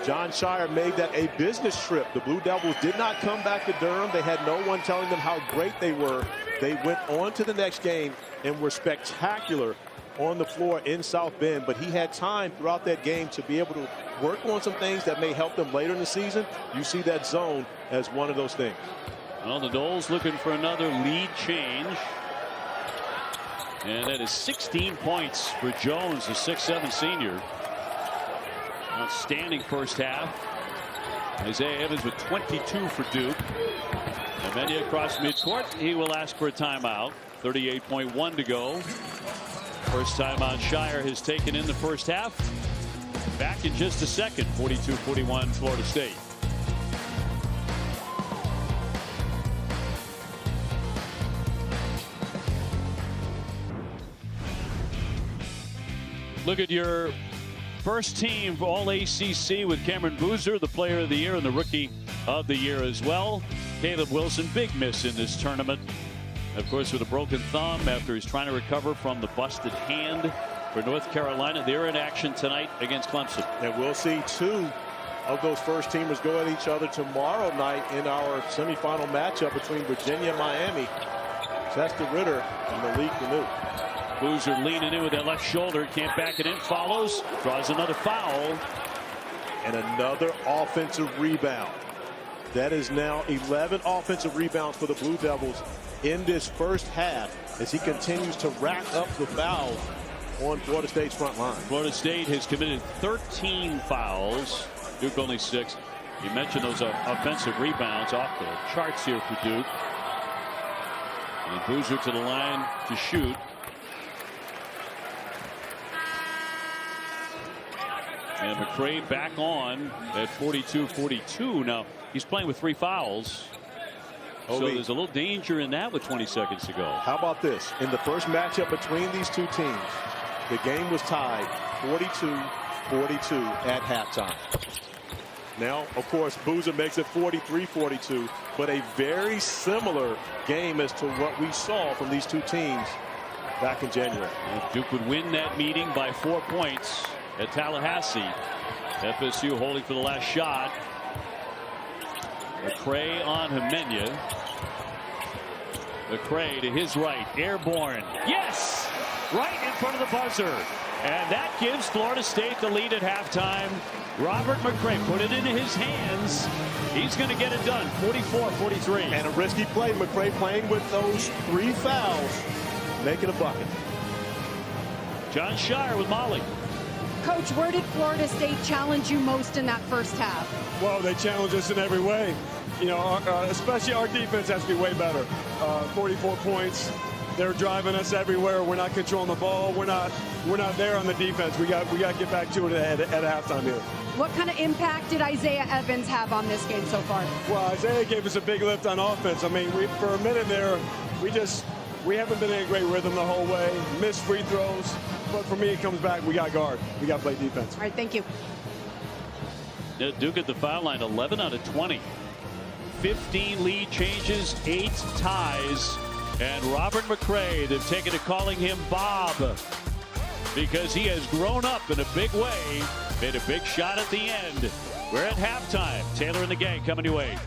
John Shire made that a business trip. The Blue Devils did not come back to Durham. They had no one telling them how great they were. They went on to the next game and were spectacular on the floor in South Bend, but he had time throughout that game to be able to work on some things that may help them later in the season. You see that zone as one of those things. Well, the Noles looking for another lead change. And that is 16 points for Jones, the 6'7" senior. Outstanding first half. Isaiah Evans with 22 for Duke. And then across midcourt, he will ask for a timeout. 38.1 to go. First timeout Shire has taken in the first half. Back in just a second. 42-41 Florida State. Look at your first team for all ACC with Cameron Boozer, the player of the year and the rookie of the year as well. Caleb Wilson, big miss in this tournament. Of course, with a broken thumb after he's trying to recover from the busted hand for North Carolina. They're in action tonight against Clemson. And we'll see 2 of those first teamers go at each other tomorrow night in our semifinal matchup between Virginia and Miami. Testa Ritter and Malik Manu. Boozer leaning in with that left shoulder, can't back it in, follows, draws another foul. And another offensive rebound. That is now 11 offensive rebounds for the Blue Devils in this first half as he continues to rack up the fouls on Florida State's front line. Florida State has committed 13 fouls. Duke only 6. You mentioned those offensive rebounds off the charts here for Duke. And Boozer to the line to shoot. And McCray back on at 42-42. Now he's playing with 3 fouls. So there's a little danger in that with 20 seconds to go. How about this? In the first matchup between these two teams, the game was tied 42-42 at halftime. Now, of course, Boozer makes it 43-42, but a very similar game as to what we saw from these two teams back in January. If Duke would win that meeting by 4 points at Tallahassee. FSU holding for the last shot. McCray on Himenia. McCray to his right, airborne. Yes! Right in front of the buzzer. And that gives Florida State the lead at halftime. Robert McCray put it into his hands. He's going to get it done, 44-43. And a risky play. McCray playing with those 3 fouls, making a bucket. John Shire with Molly. Coach, where did Florida State challenge you most in that first half? Well, they challenge us in every way. You know, especially our defense has to be way better. 44 points. They're driving us everywhere. We're not controlling the ball. We're not there on the defense. We got to get back to it at halftime here. What kind of impact did Isaiah Evans have on this game so far? Well, Isaiah gave us a big lift on offense. I mean, for a minute there, we haven't been in a great rhythm the whole way. Missed free throws. But for me, it comes back. We got guard. We got to play defense. All right, thank you. Duke at the foul line, 11 out of 20. 15 lead changes, 8 ties. And Robert McCray, they've taken to calling him Bob because he has grown up in a big way. Made a big shot at the end. We're at halftime. Taylor and the gang coming your way.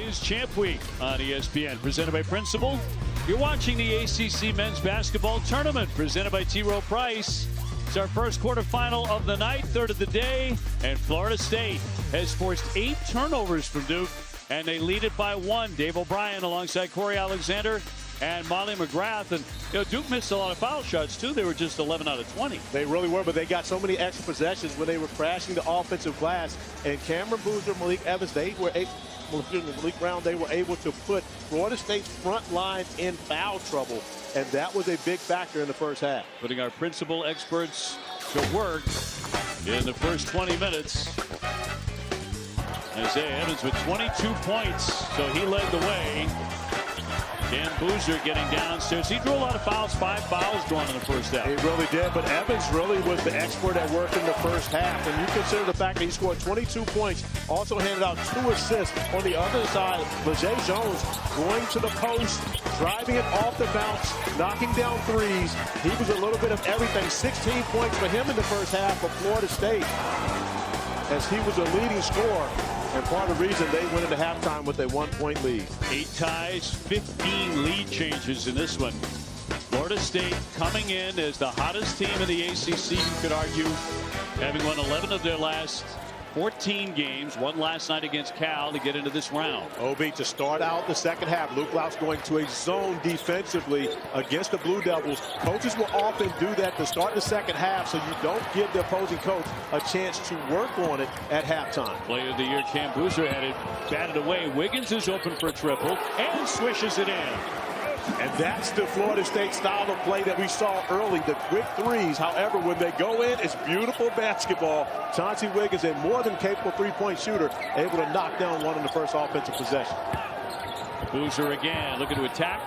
is Champ Week on ESPN, presented by Principal. You're watching the ACC Men's Basketball Tournament, presented by T. Rowe Price. It's our first quarterfinal of the night, third of the day, and Florida State has forced 8 turnovers from Duke, and they lead it by 1. Dave O'Brien alongside Corey Alexander and Molly McGrath. And Duke missed a lot of foul shots too. They were just 11 out of 20. They really were, but they got so many extra possessions when they were crashing the offensive glass. And Cameron Boozer, Malik Evans, Malik Brown, they were able to put Florida State's front line in foul trouble, and that was a big factor in the first half. Putting our principal experts to work in the first 20 minutes. Isaiah Evans with 22 points, so he led the way. Dan Boozer getting downstairs. He drew a lot of fouls, 5 fouls drawn in the first half. He really did, but Evans really was the expert at work in the first half. And you consider the fact that he scored 22 points, also handed out 2 assists. On the other side, Lejay Jones going to the post, driving it off the bounce, knocking down threes. He was a little bit of everything. 16 points for him in the first half for Florida State, as he was a leading scorer. And part of the reason they went into halftime with a 1-point lead. 8 ties, 15 lead changes in this one. Florida State coming in as the hottest team in the ACC, you could argue, having won 11 of their last 14 games, one last night against Cal to get into this round. OB, to start out the second half, Luke Loutz going to a zone defensively against the Blue Devils. Coaches will often do that to start the second half, so you don't give the opposing coach a chance to work on it at halftime. Player of the year, Cam Boozer, had it batted away. Wiggins is open for a triple and swishes it in. And that's the Florida State style of play that we saw early, the quick threes. However, when they go in, it's beautiful basketball. Chauncey Wiggins, a more than capable three-point shooter, able to knock down one in the first offensive possession. Boozer again looking to attack.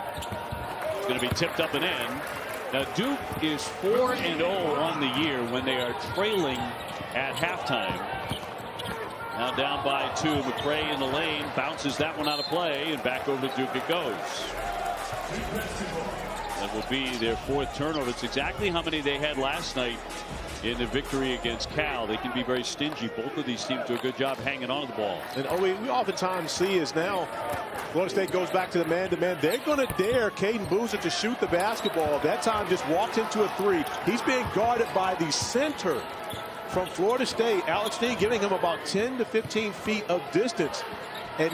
It's going to be tipped up and in. Now Duke is 4-0 on the year when they are trailing at halftime. Now down by 2. McRae in the lane bounces that one out of play, and back over to Duke it goes. That will be their 4th turnover. It's exactly how many they had last night in the victory against Cal. They can be very stingy. Both of these teams do a good job hanging on to the ball. And we oftentimes see is now Florida State goes back to the man-to-man. They're going to dare Caden Boozer to shoot the basketball. That time just walked into a 3. He's being guarded by the center from Florida State, Alex Dean, giving him about 10 to 15 feet of distance. And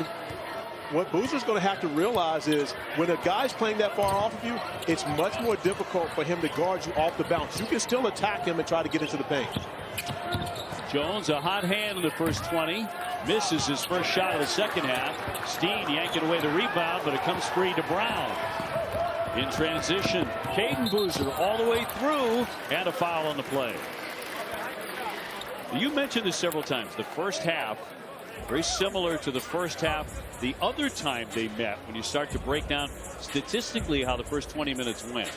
what Boozer's going to have to realize is when a guy's playing that far off of you, it's much more difficult for him to guard you off the bounce. You can still attack him and try to get into the paint. Jones, a hot hand in the first 20. Misses his first shot of the second half. Steen yanking away the rebound, but it comes free to Brown. In transition, Caden Boozer all the way through, and a foul on the play. You mentioned this several times. The first half, very similar to the first half the other time they met, when you start to break down statistically how the first 20 minutes went.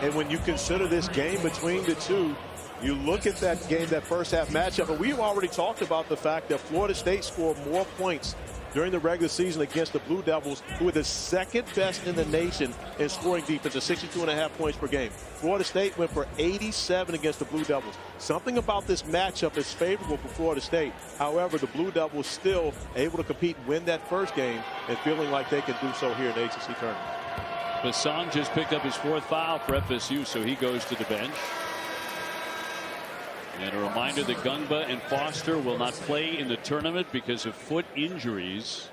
And when you consider this game between the two, you look at that game, that first half matchup, and we've already talked about the fact that Florida State scored more points during the regular season against the Blue Devils, who were the 2nd best in the nation in scoring defense at 62.5 points per game. Florida State went for 87 against the Blue Devils. Something about this matchup is favorable for Florida State. However, the Blue Devils still able to compete and win that first game, and feeling like they can do so here in the ACC tournament. Basang just picked up his 4th foul for FSU, so he goes to the bench. And a reminder that Gungba and Foster will not play in the tournament because of foot injuries.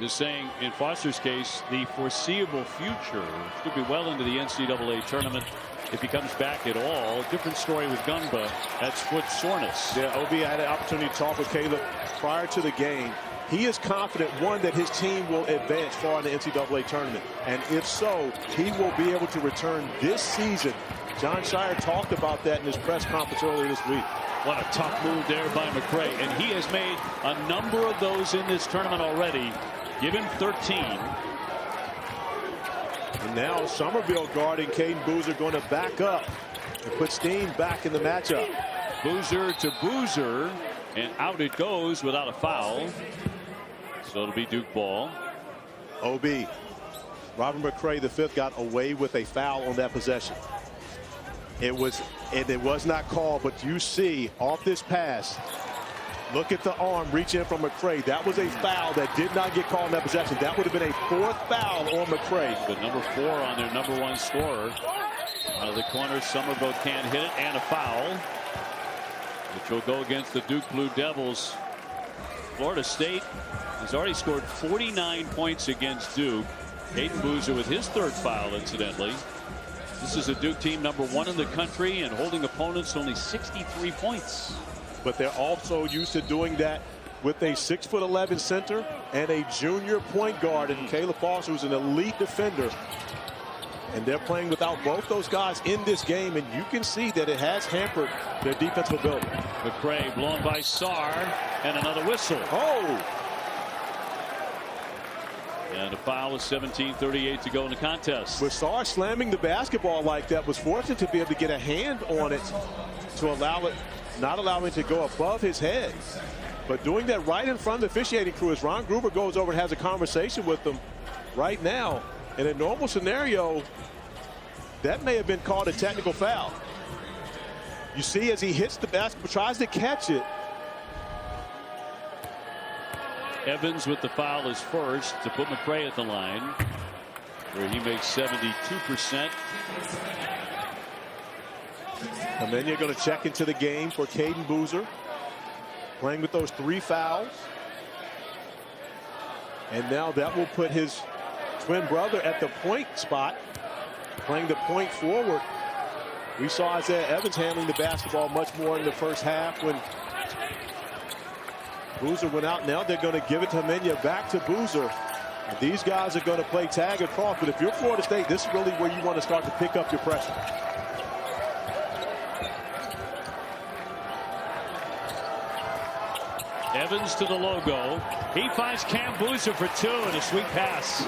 Just saying, in Foster's case, the foreseeable future could be well into the NCAA tournament if he comes back at all. Different story with Gungba. That's foot soreness. Yeah, OB, I had an opportunity to talk with Caleb prior to the game. He is confident, one, that his team will advance far in the NCAA tournament. And if so, he will be able to return this season. John Shire talked about that in his press conference earlier this week. What a tough move there by McRae. And he has made a number of those in this tournament already. Give him 13. And now Somerville guarding Caden Boozer, going to back up and put Steen back in the matchup. Boozer to Boozer, and out it goes without a foul. So it'll be Duke ball. OB, Robert McRae, the 5th, got away with a foul on that possession. It was not called, but you see off this pass, Look at the arm reach in from McCray. That was a foul that did not get called in that possession. That would have been a 4th foul on McCray. But number 4 on their number 1 scorer. Out of the corner, Somerville can't hit it, and a foul, which will go against the Duke Blue Devils. Florida State has already scored 49 points against Duke. Caden Boozer with his 3rd foul, incidentally. This is a Duke team number 1 in the country and holding opponents to only 63 points. But they're also used to doing that with a 6'11" center and a junior point guard in Caleb Foster, who's an elite defender. And they're playing without both those guys in this game, and you can see that it has hampered their defensive ability. McCray blown by Sarr, and another whistle. Oh! And a foul with 17:38 to go in the contest. With Sarr slamming the basketball like that, was fortunate to be able to get a hand on it to allow it, not allowing it to go above his head. But doing that right in front of the officiating crew as Ron Gruber goes over and has a conversation with them right now. In a normal scenario, that may have been called a technical foul. You see as he hits the basketball, tries to catch it. Evans with the foul is first to put McCray at the line, where he makes 72%. And then you're going to check into the game for Caden Boozer, playing with those 3 fouls. And now that will put his twin brother at the point spot, playing the point forward. We saw Isaiah Evans handling the basketball much more in the first half when Boozer went out. Now they're going to give it to Menya, back to Boozer. And these guys are going to play tag across. But if you're Florida State, this is really where you want to start to pick up your pressure. Evans to the logo. He finds Cam Boozer for 2 and a sweet pass.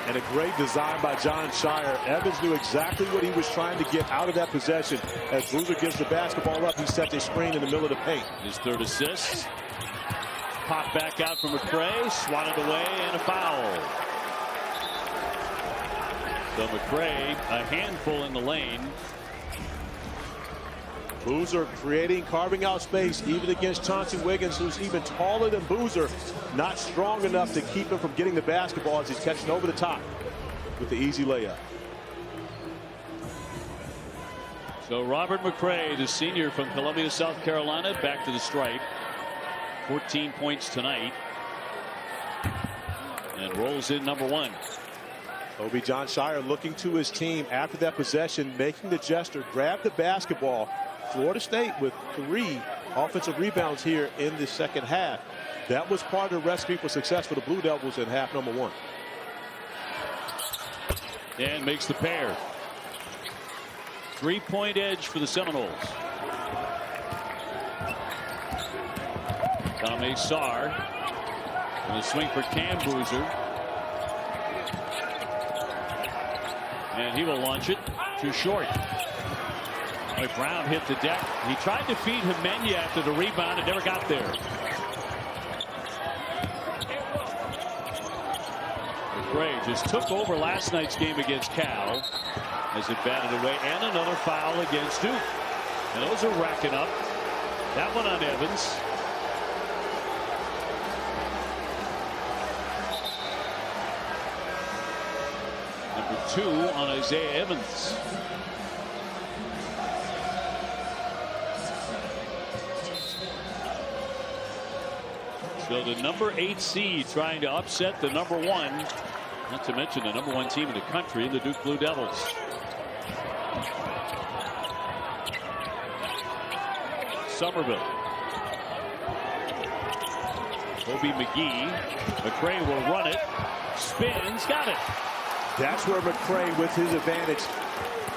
And a great design by John Shire. Evans knew exactly what he was trying to get out of that possession. As Boozer gives the basketball up, he sets a screen in the middle of the paint. His 3rd assist. Pop back out from McCray, swatted away, and a foul. So McCray, a handful in the lane. Boozer carving out space even against Chauncey Wiggins, who's even taller than Boozer. Not strong enough to keep him from getting the basketball as he's catching over the top with the easy layup. So Robert McCray, the senior from Columbia, South Carolina, back to the stripe. 14 points tonight. And rolls in number 1. Obi John Shire looking to his team after that possession, making the gesture, grab the basketball. Florida State with 3 offensive rebounds here in the second half. That was part of the recipe for success for the Blue Devils in half number 1. And makes the pair. 3-point edge for the Seminoles. Tommy Sarr. And a swing for Cam Boozer. And he will launch it. Too short. Brown hit the deck. He tried to feed Himenya after the rebound. It never got there. McCray just took over last night's game against Cal as it batted away. And another foul against Duke. And those are racking up. That one on Evans. Number 2 on Isaiah Evans. So the number 8 seed trying to upset the number 1, not to mention the number 1 team in the country, the Duke Blue Devils. Somerville. Kobe McGee. McCray will run it. Spins. Got it. That's where McCray with his advantage.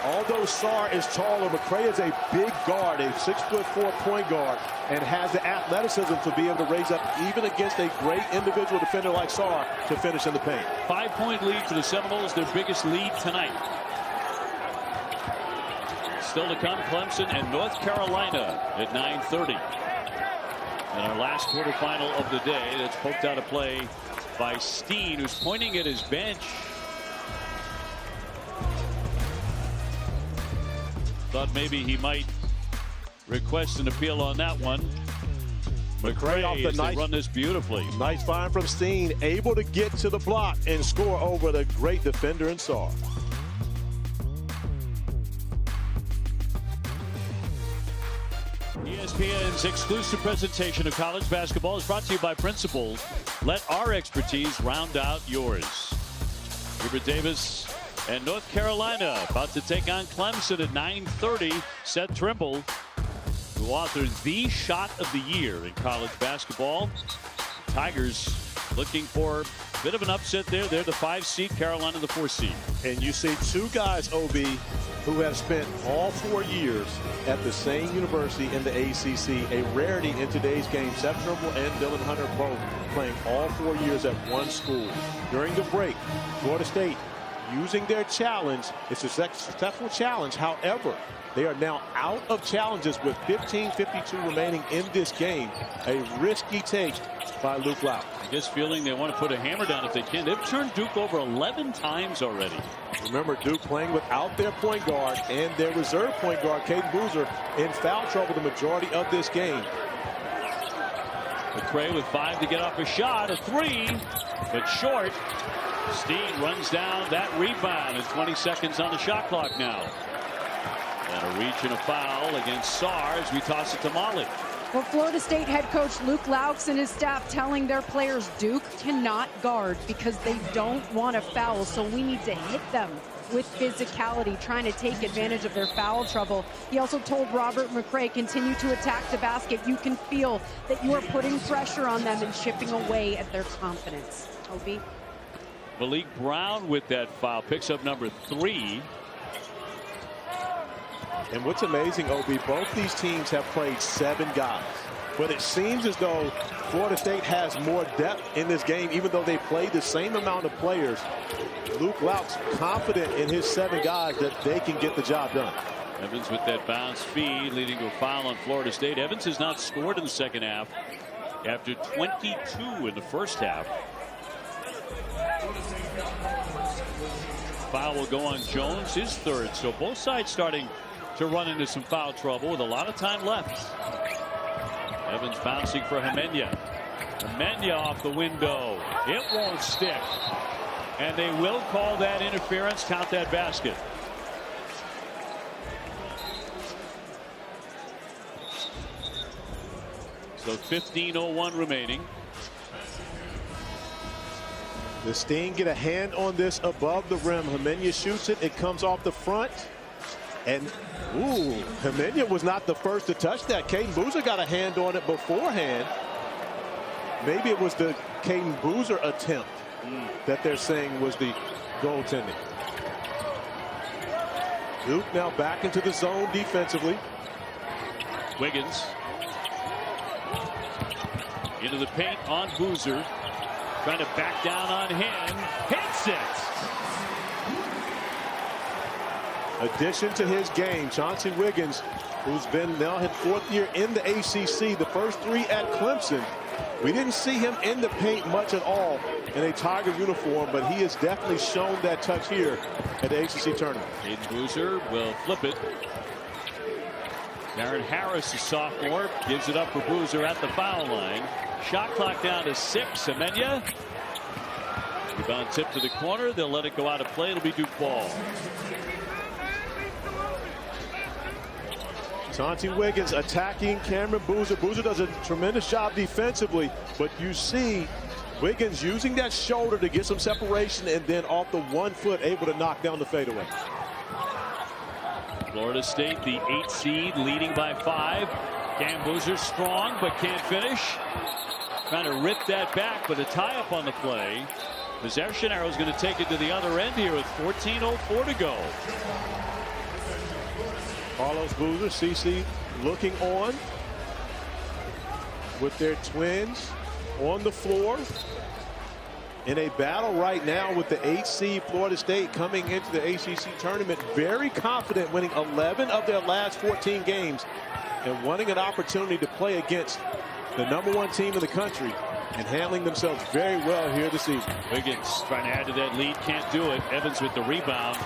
Although Sarr is taller, McCray is a big guard, a 6'4" point guard, and has the athleticism to be able to raise up even against a great individual defender like Sarr to finish in the paint. 5-point lead for the Seminoles, their biggest lead tonight. Still to come, Clemson and North Carolina at 9:30. And our last quarterfinal of the day, that's poked out of play by Steen, who's pointing at his bench. Thought maybe he might request an appeal on that one. McCray off the they run this beautifully. Nice find from Steen, able to get to the block and score over the great defender in Sarr. ESPN's exclusive presentation of college basketball is brought to you by Principals. Let our expertise round out yours. Hubert Davis and North Carolina about to take on Clemson at 9:30. Seth Trimble, who authored the shot of the year in college basketball. Tigers looking for a bit of an upset there. They're the 5 seed, Carolina the 4 seed. And you see two guys, OB, who have spent all 4 years at the same university in the ACC. A rarity in today's game. Seth Trimble and Dylan Hunter both playing all 4 years at one school. During the break, Florida State using their challenge. It's a successful challenge. However, they are now out of challenges with 15:52 remaining in this game. A risky take by Luke Lau. I guess feeling they want to put a hammer down if they can. They've turned Duke over 11 times already. Remember, Duke playing without their point guard and their reserve point guard, Caden Boozer, in foul trouble the majority of this game. McCray with 5 to get off a shot. A 3, but short. Steen runs down that rebound, and 20 seconds on the shot clock now. And a reach and a foul against Sarr as we toss it to Molly. Well, Florida State head coach Luke Laux and his staff telling their players Duke cannot guard because they don't want to foul. So we need to hit them with physicality, trying to take advantage of their foul trouble. He also told Robert McCray, continue to attack the basket. You can feel that you are putting pressure on them and chipping away at their confidence. Obi. Malik Brown with that foul picks up number 3. And what's amazing, OB, both these teams have played 7 guys. But it seems as though Florida State has more depth in this game, even though they play the same amount of players. Luke Laux confident in his 7 guys that they can get the job done. Evans with that bounce feed leading to a foul on Florida State. Evans has not scored in the second half after 22 in the first half. Foul will go on Jones, his 3rd. So both sides starting to run into some foul trouble with a lot of time left. Evans bouncing for Hemenya. Hemenya off the window. It won't stick. And they will call that interference, count that basket. So 15:01 remaining. The Steen get a hand on this above the rim. Hemenya shoots it. It comes off the front. And, ooh, Hemenya was not the first to touch that. Caden Boozer got a hand on it beforehand. Maybe it was the Caden Boozer attempt that they're saying was the goaltending. Duke now back into the zone defensively. Wiggins into the paint on Boozer. Trying to back down on him. Hits it. Addition to his game, Chauncey Wiggins, who's been now his 4th year in the ACC, the first 3 at Clemson. We didn't see him in the paint much at all in a Tiger uniform, but he has definitely shown that touch here at the ACC tournament. Caden Boozer will flip it. Darren Harris, a sophomore, gives it up for Boozer at the foul line. Shot clock down to 6. Hemenya. Rebound tip to the corner. They'll let it go out of play. It'll be Duke ball. Chauncey Wiggins attacking Cameron Boozer. Boozer does a tremendous job defensively, but you see Wiggins using that shoulder to get some separation and then off the 1 foot able to knock down the fadeaway. Florida State, the 8 seed, leading by 5. Cam Boozer strong but can't finish. Trying to rip that back, but a tie up on the play. Possession arrow is going to take it to the other end here with 14:04 to go. Carlos Boozer, CC looking on with their twins on the floor in a battle right now with the 8 seed Florida State coming into the ACC tournament. Very confident, winning 11 of their last 14 games and wanting an opportunity to play against the #1 team in the country. and handling themselves very well here this evening. Wiggins trying to add to that lead, can't do it. Evans with the rebound.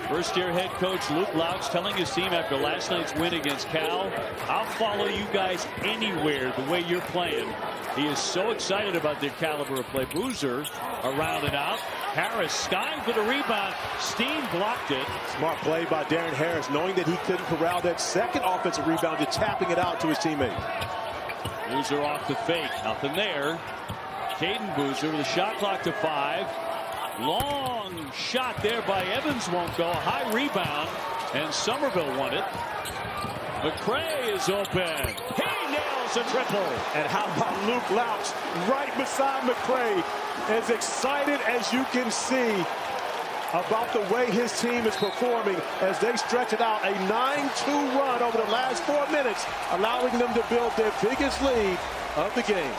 First-year head coach Luke Louch telling his team after last night's win against Cal, I'll follow you guys anywhere the way you're playing. He is so excited about their caliber of play. Boozer around and out. Harris skied for the rebound. Steen blocked it. Smart play by Darren Harris, knowing that he couldn't corral that second offensive rebound, just tapping it out to his teammate. Boozer off the fake. Nothing there. Caden Boozer with a shot clock to 5. Long shot there by Evans won't go. High rebound, and Somerville won it. McCray is open. He nails a triple. And how about Luke Louch right beside McCray, as excited as you can see about the way his team is performing as they stretch it out. A 9-2 run over the last 4 minutes, allowing them to build their biggest lead of the game.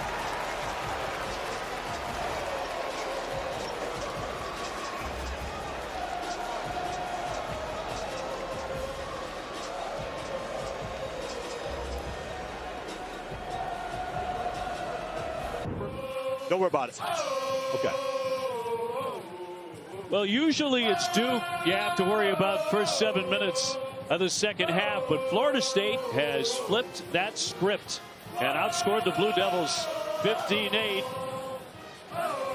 Don't worry about it. Okay. Well, usually it's Duke you have to worry about first 7 minutes of the second half, but Florida State has flipped that script and outscored the Blue Devils 15-8.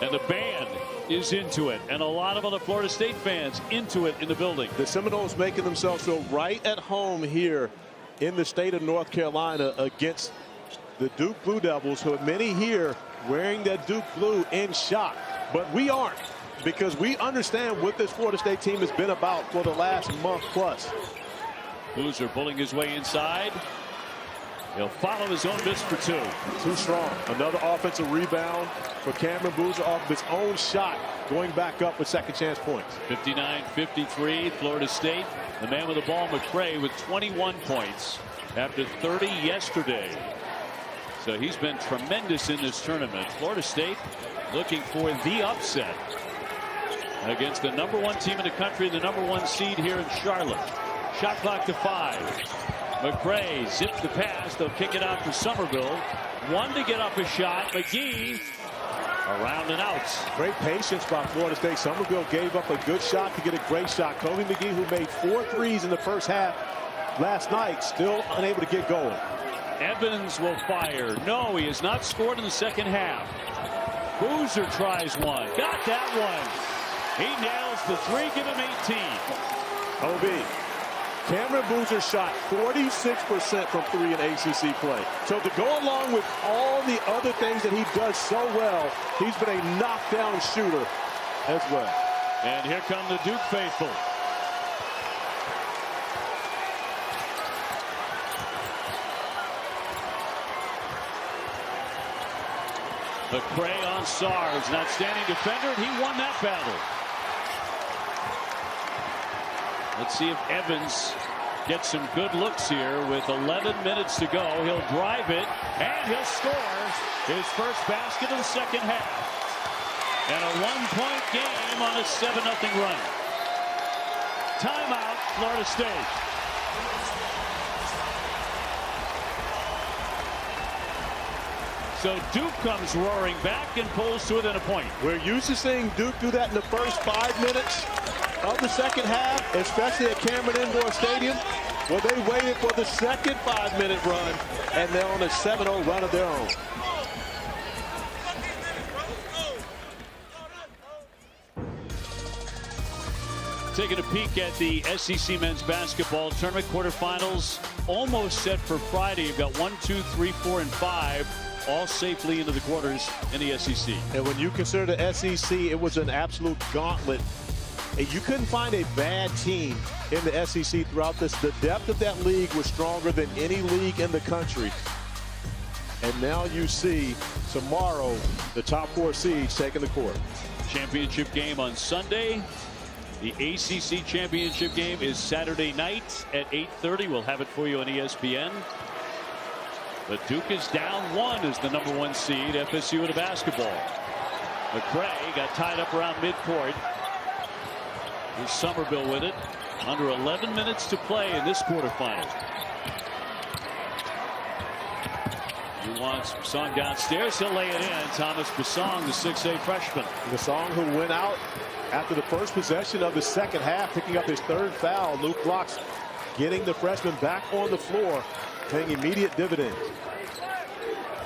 And the band is into it, and a lot of other Florida State fans into it in the building. The Seminoles making themselves feel right at home here in the state of North Carolina against the Duke Blue Devils, who are many here wearing that Duke blue in shock. But we aren't, because we understand what this Florida State team has been about for the last month plus. Boozer pulling his way inside. He'll follow his own miss for 2. Too strong. Another offensive rebound for Cameron Boozer off of his own shot, going back up with second chance points. 59-53 Florida State. The man with the ball, McCray, with 21 points after 30 yesterday. So he's been tremendous in this tournament. Florida State looking for the upset against the #1 team in the country, the #1 seed here in Charlotte. Shot clock to 5. McCray zips the pass. They'll kick it out to Somerville. One to get up a shot. McGee around and out. Great patience by Florida State. Somerville gave up a good shot to get a great shot. Kobe McGee, who made 4 threes in the first half last night, still unable to get going. Evans will fire. No, he has not scored in the second half. Boozer tries one. Got that one. He nails the 3. Give him 18. OB. Cameron Boozer shot 46% from 3 in ACC play. So to go along with all the other things that he does so well, he's been a knockdown shooter as well. And here come the Duke faithful. McCray on Sars, an outstanding defender, and he won that battle. Let's see if Evans gets some good looks here with 11 minutes to go. He'll drive it, and he'll score his first basket of the second half. And a 1-point game on a 7-0 run. Timeout, Florida State. So Duke comes roaring back and pulls to within a point. We're used to seeing Duke do that in the first 5 minutes of the second half, especially at Cameron Indoor Stadium. Well, they waited for the second 5-minute run, and they're on a 7-0 run of their own. Taking a peek at the SEC men's basketball tournament quarterfinals, almost set for Friday. You've got 1, 2, 3, 4, and 5. All safely into the quarters in the SEC. And when you consider the SEC, it was an absolute gauntlet. And you couldn't find a bad team in the SEC throughout this. The depth of that league was stronger than any league in the country. And now you see tomorrow the top 4 seeds taking the court. Championship game on Sunday. The ACC championship game is Saturday night at 8:30. We'll have it for you on ESPN. But Duke is down 1 as the #1 seed. FSU in the basketball. McCray got tied up around midcourt. Here's Somerville with it. Under 11 minutes to play in this quarterfinal. He wants Basong downstairs. He'll lay it in. Thomas Basong, the 6'8 freshman. Basong, who went out after the first possession of the second half, picking up his third foul. Luke blocks, getting the freshman back on the floor, paying immediate dividends.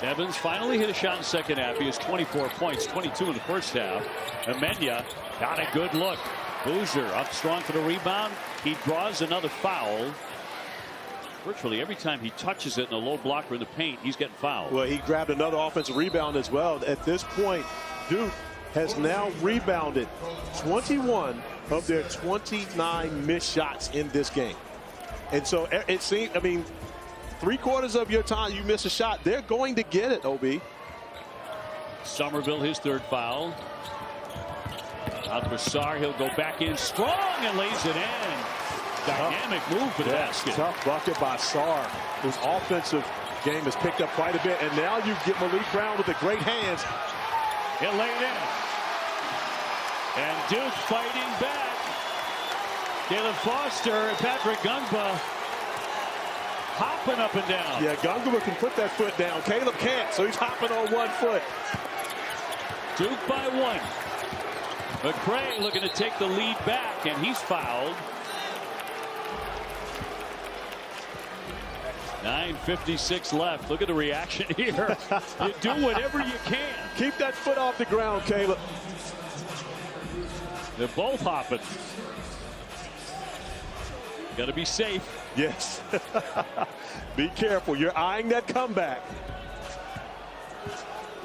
Evans finally hit a shot in the second half. He has 24 points, 22 in the first half. Amenya got a good look. Boozer up strong for the rebound. He draws another foul. Virtually every time he touches it in a low blocker in the paint, he's getting fouled. Well, he grabbed another offensive rebound as well. At this point, Duke has now rebounded 21 of their 29 missed shots in this game. And so it seems, I mean, 3/4 of your time you miss a shot, they're going to get it, OB. Somerville, his third foul. Out for Sarr, he'll go back in strong and lays it in. Dynamic move for the basket. Tough bucket by Sarr, whose offensive game has picked up quite a bit. And now you get Malik Brown with the great hands. He'll lay it in. And Duke fighting back. Caleb Foster and Patrick Gungba hopping up and down. Yeah, Gungba can put that foot down. Caleb can't, so he's hopping on 1 foot. Duke by 1. McCray looking to take the lead back, and he's fouled. 9:56 left. Look at the reaction here. You do whatever you can. Keep that foot off the ground, Caleb. They're both hopping. Got to be safe. Yes. Be careful. You're eyeing that comeback.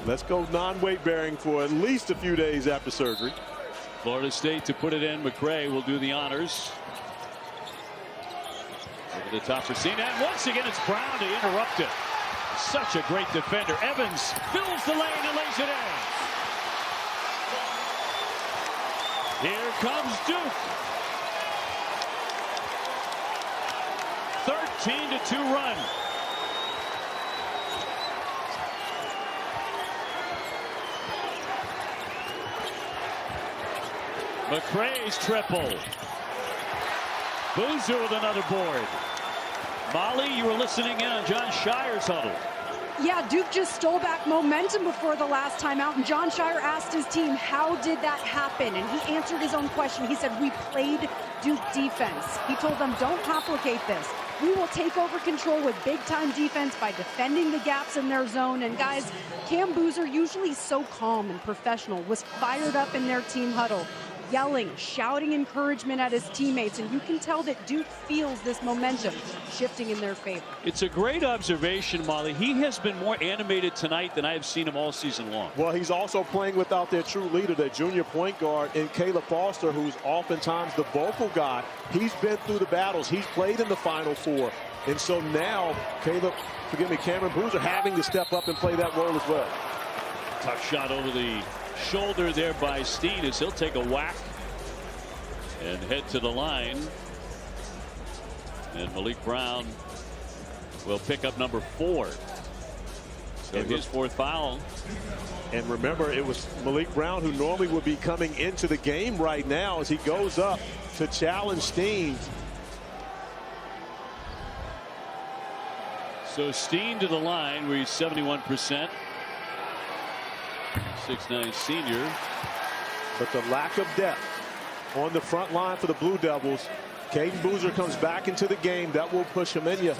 Let's go non-weight bearing for at least a few days after surgery. Florida State to put it in. McCray will do the honors. Over the top for Cena, and once again it's Brown to interrupt it. Such a great defender. Evans fills the lane and lays it in. Here comes Duke. 13-2 run. McCray's triple. Boozer with another board. Molly, you were listening in on John Shire's huddle. Yeah, Duke just stole back momentum before the last timeout, and John Shire asked his team, how did that happen? And he answered his own question. He said, we played Duke defense. He told them, don't complicate this. We will take over control with big-time defense by defending the gaps in their zone. And guys, Cam Boozer, usually so calm and professional, was fired up in their team huddle, yelling, shouting encouragement at his teammates, and you can tell that Duke feels this momentum shifting in their favor. It's a great observation, Molly. He has been more animated tonight than I have seen him all season long. Well, he's also playing without their true leader, their junior point guard, in Caleb Foster, who's oftentimes the vocal guy. He's been through the battles. He's played in the Final Four. And so now, Cameron Boozer having to step up and play that role as well. Tough shot over the shoulder there by Steen as he'll take a whack and head to the line. And Malik Brown will pick up number 4. So his 4th foul. And remember, it was Malik Brown who normally would be coming into the game right now as he goes up to challenge Steen. So Steen to the line where he's 71%. 6'9" senior. But the lack of depth on the front line for the Blue Devils. Caden Boozer comes back into the game. That will push Amenya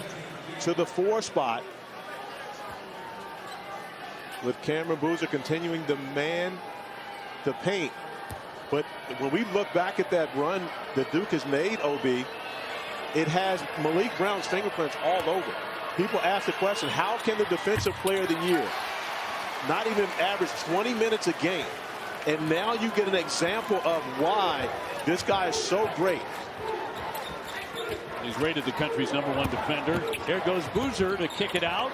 to the 4 spot. With Cameron Boozer continuing to man the paint. But when we look back at that run that Duke has made, OB, it has Malik Brown's fingerprints all over. People ask the question, how can the Defensive Player of the Year not even average 20 minutes a game? And now you get an example of why this guy is so great. He's rated the country's #1 defender. Here goes Boozer to kick it out.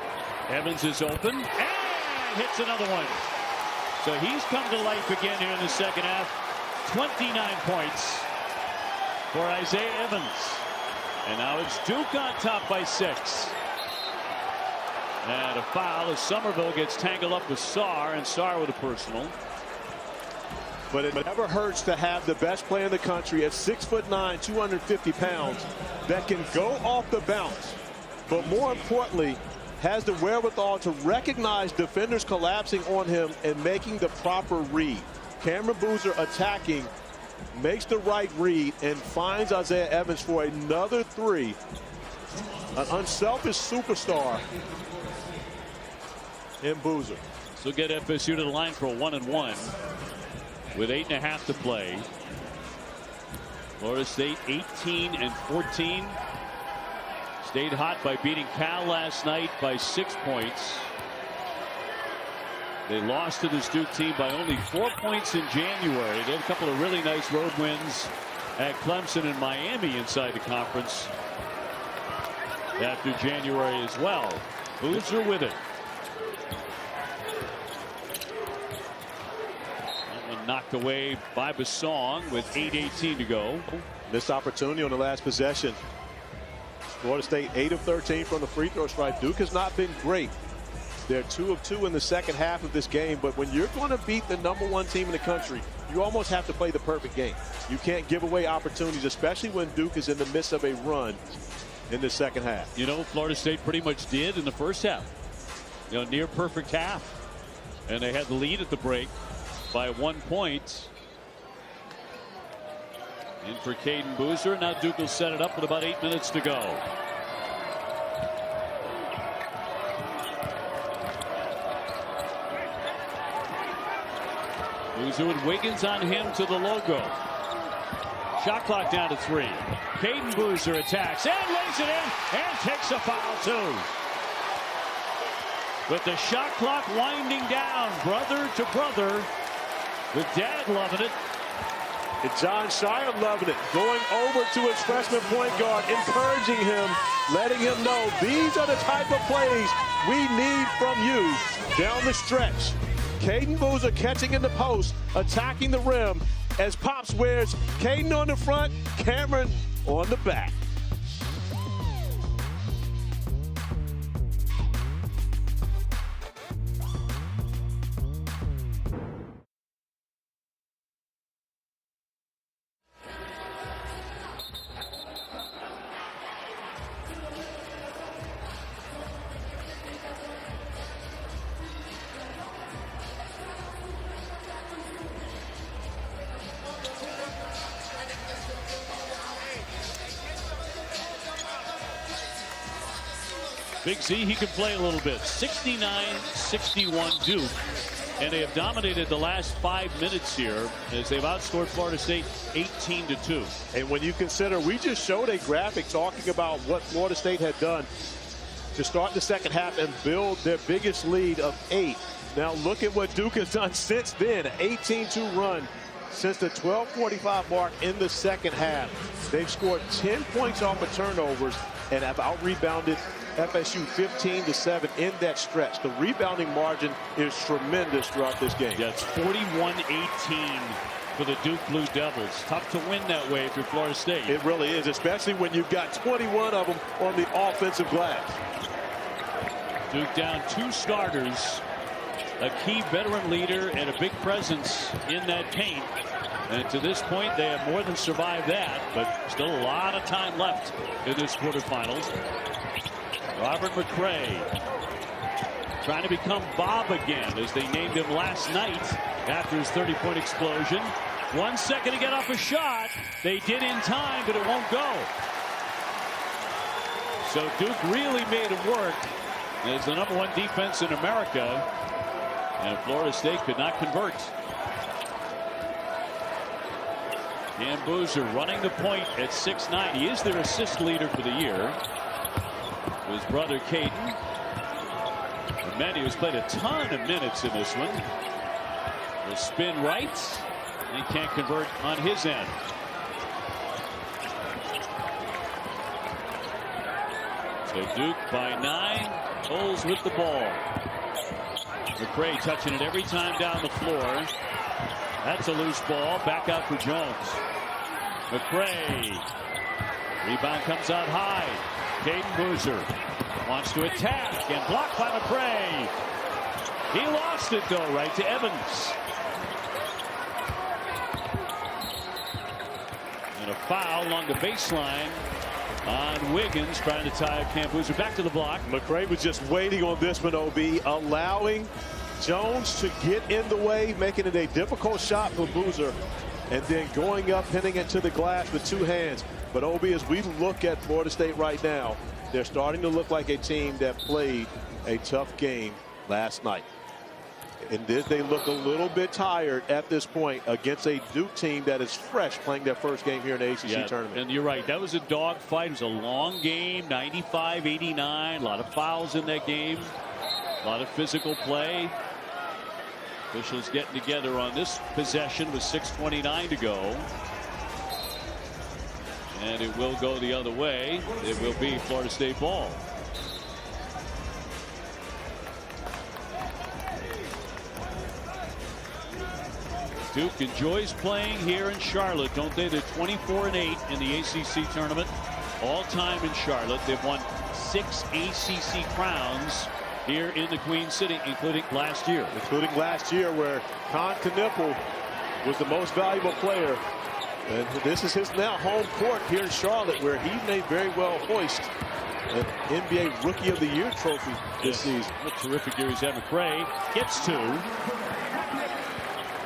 Evans is open and hits another one. So he's come to life again here in the second half. 29 points for Isaiah Evans. And now it's Duke on top by 6. And a foul as Somerville gets tangled up with Sarr, and Sarr with a personal. But it never hurts to have the best player in the country at 6'9", 250 pounds that can go off the bounce. But more importantly, has the wherewithal to recognize defenders collapsing on him and making the proper read. Cameron Boozer attacking, makes the right read, and finds Isaiah Evans for another three. An unselfish superstar in Boozer. So get FSU to the line for a 1-and-1 with 8.5 to play. Florida State 18-14. Stayed hot by beating Cal last night by 6 points. They lost to this Duke team by only 4 points in January. They had a couple of really nice road wins at Clemson and Miami inside the conference after January as well. Boozer with it. That one knocked away by Basong with 8:18 to go. Missed opportunity on the last possession. Florida State 8 of 13 from the free throw stripe. Duke has not been great. They're 2 of 2 in the second half of this game. But when you're going to beat the #1 team in the country, you almost have to play the perfect game. You can't give away opportunities, especially when Duke is in the midst of a run in the second half. You know, Florida State pretty much did in the first half. You know, near perfect half. And they had the lead at the break by 1 point. In for Caden Boozer. Now Duke will set it up with about 8 minutes to go. Boozer with Wiggins on him to the logo. Shot clock down to 3. Caden Boozer attacks and lays it in and takes a foul too. With the shot clock winding down, brother to brother, with Dad loving it. And John Shire loving it, going over to his freshman point guard, encouraging him, letting him know these are the type of plays we need from you down the stretch. Caden Boozer catching in the post, attacking the rim as Pops wears Caden on the front, Cameron on the back. Big Z, he can play a little bit. 69-61 Duke. And they have dominated the last 5 minutes here as they've outscored Florida State 18-2. And when you consider, we just showed a graphic talking about what Florida State had done to start the second half and build their biggest lead of 8. Now look at what Duke has done since then. An 18-2 run since the 12:45 mark in the second half. They've scored 10 points off of turnovers and have out-rebounded FSU 15-7 in that stretch. The rebounding margin is tremendous throughout this game. Yeah, it's 41-18 for the Duke Blue Devils. Tough to win that way if you're Florida State. It really is, especially when you've got 21 of them on the offensive glass. Duke down 2 starters, a key veteran leader and a big presence in that paint. And to this point, they have more than survived that, but still a lot of time left in this quarterfinals. Robert McRae trying to become Bob again, as they named him last night after his 30-point explosion. 1 second to get off a shot. They did in time, but it won't go. So Duke really made it work. It's the #1 defense in America, and Florida State could not convert. Cam Boozer running the point at 6'9". He is their assist leader for the year. His brother Caden. Manny has played a ton of minutes in this one. The spin right. He can't convert on his end. So Duke by 9. Bulls with the ball. McRae touching it every time down the floor. That's a loose ball. Back out for Jones. McRae. Rebound comes out high. Caden Boozer wants to attack and blocked by McRae. He lost it though, right to Evans. And a foul along the baseline on Wiggins, trying to tie up Cam Boozer. Back to the block. McRae was just waiting on this one, OB, allowing Jones to get in the way, making it a difficult shot for Boozer, and then going up, pinning it to the glass with two hands. But OB, as we look at Florida State right now, they're starting to look like a team that played a tough game last night. And they look a little bit tired at this point against a Duke team that is fresh, playing their first game here in the ACC tournament. And you're right. That was a dogfight. It was a long game, 95-89. A lot of fouls in that game. A lot of physical play. Officials getting together on this possession with 6:29 to go. And it will go the other way. It will be Florida State ball. Duke enjoys playing here in Charlotte, don't they? They're 24-8 in the ACC tournament. All time in Charlotte. They've won 6 ACC crowns here in the Queen City, including last year. Including last year, where Con Knippel was the most valuable player. And this is his now home court here in Charlotte, where he may very well hoist an NBA Rookie of the Year trophy this season. What a terrific year he's had. McRae gets 2.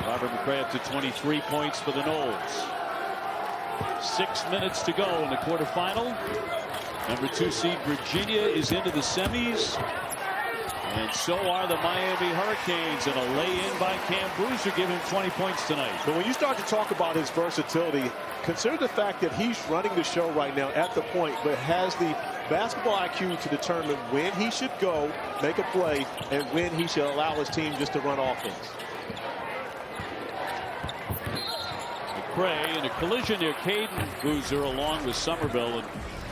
Robert McRae up to 23 points for the Noles. 6 minutes to go in the quarterfinal. Number 2 seed Virginia is into the semis. And so are the Miami Hurricanes, and a lay-in by Cam Boozer giving him 20 points tonight. But when you start to talk about his versatility, consider the fact that he's running the show right now at the point, but has the basketball IQ to determine when he should go, make a play, and when he should allow his team just to run offense. McRae in a collision near Caden Boozer along with Somerville, and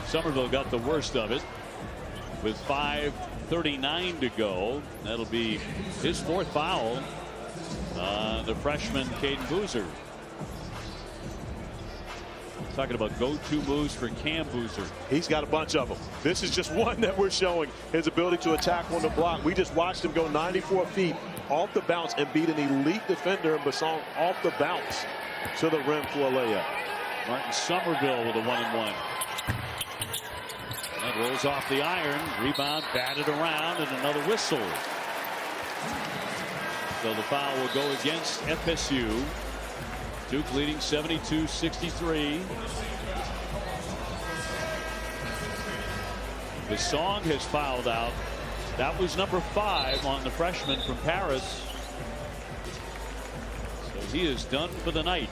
Somerville got the worst of it with 5:39 to go. That'll be his 4th foul. The freshman Caden Boozer. Talking about go-to moves for Cam Boozer. He's got a bunch of them. This is just one that we're showing, his ability to attack on the block. We just watched him go 94 feet off the bounce and beat an elite defender in Basson off the bounce to the rim for a layup. Martin Somerville with a 1-and-1. That rolls off the iron. Rebound batted around, and another whistle. So the foul will go against FSU. Duke leading 72-63. The song has fouled out. That was number 5 on the freshman from Paris. So he is done for the night.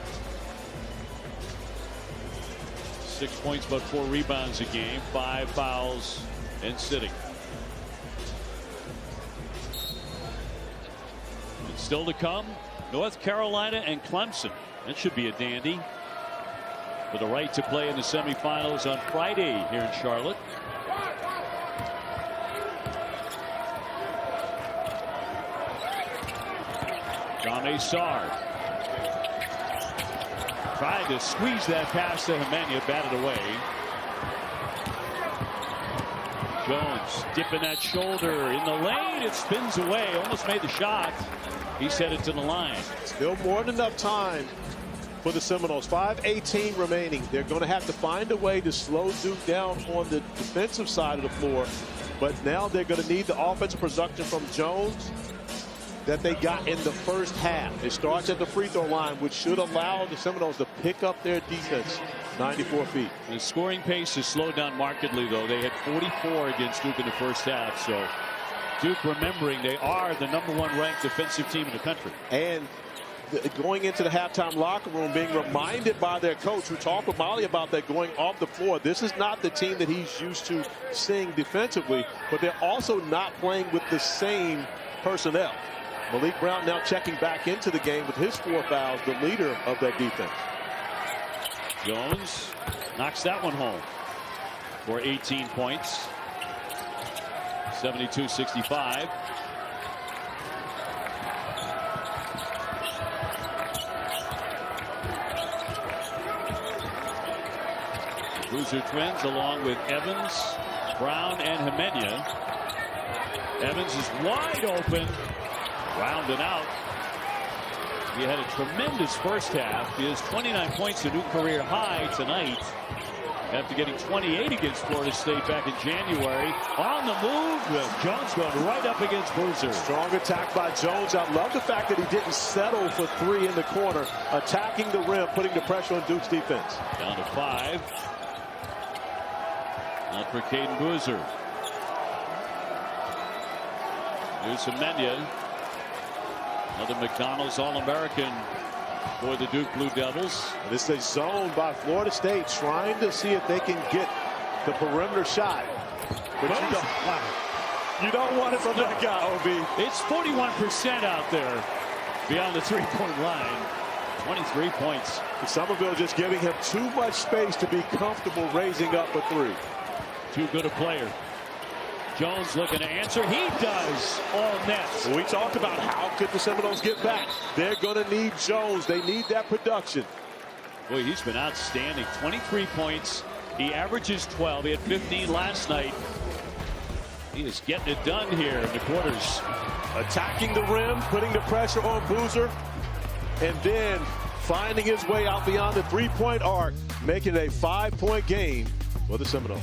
6 points, but 4 rebounds a game, 5 fouls, and sitting. And still to come, North Carolina and Clemson. That should be a dandy. For the right to play in the semifinals on Friday here in Charlotte. Dame Sarr tried to squeeze that pass to Hemenia, batted away. Jones dipping that shoulder in the lane. It spins away. Almost made the shot. He's headed to the line. Still more than enough time for the Seminoles. 5:18 remaining. They're going to have to find a way to slow Duke down on the defensive side of the floor. But now they're going to need the offensive production from Jones that they got in the first half. It starts at the free throw line, which should allow the Seminoles to pick up their defense 94 feet. The scoring pace has slowed down markedly, though. They had 44 against Duke in the first half. So Duke, remembering they are the #1 ranked defensive team in the country. And going into the halftime locker room, being reminded by their coach, who talked with Molly about that going off the floor. This is not the team that he's used to seeing defensively, but they're also not playing with the same personnel. Malik Brown now checking back into the game with his 4 fouls, the leader of that defense. Jones knocks that one home for 18 points. 72-65. Boozer twins along with Evans, Brown, and Hemenia. Evans is wide open. Rounded out. He had a tremendous first half. He has 29 points, a new career high tonight. after getting 28 against Florida State back in January. On the move, Jones going right up against Boozer. Strong attack by Jones. I love the fact that he didn't settle for 3 in the corner, attacking the rim, putting the pressure on Duke's defense. Down to 5. Now for Caden Boozer. Here's Semenya. Another McDonald's All-American for the Duke Blue Devils. This is a zone by Florida State trying to see if they can get the perimeter shot. But you don't want it from that guy, OB. It's 41% out there beyond the three-point line. 23 points. Somerville just giving him too much space to be comfortable raising up a 3. Too good a player. Jones looking to answer. He does. All nets. We talked about how could the Seminoles get back. They're going to need Jones. They need that production. Boy, he's been outstanding. 23 points. He averages 12. He had 15 last night. He is getting it done here in the quarters. Attacking the rim, putting the pressure on Boozer, and then finding his way out beyond the 3-point arc, making it a 5-point game for the Seminoles.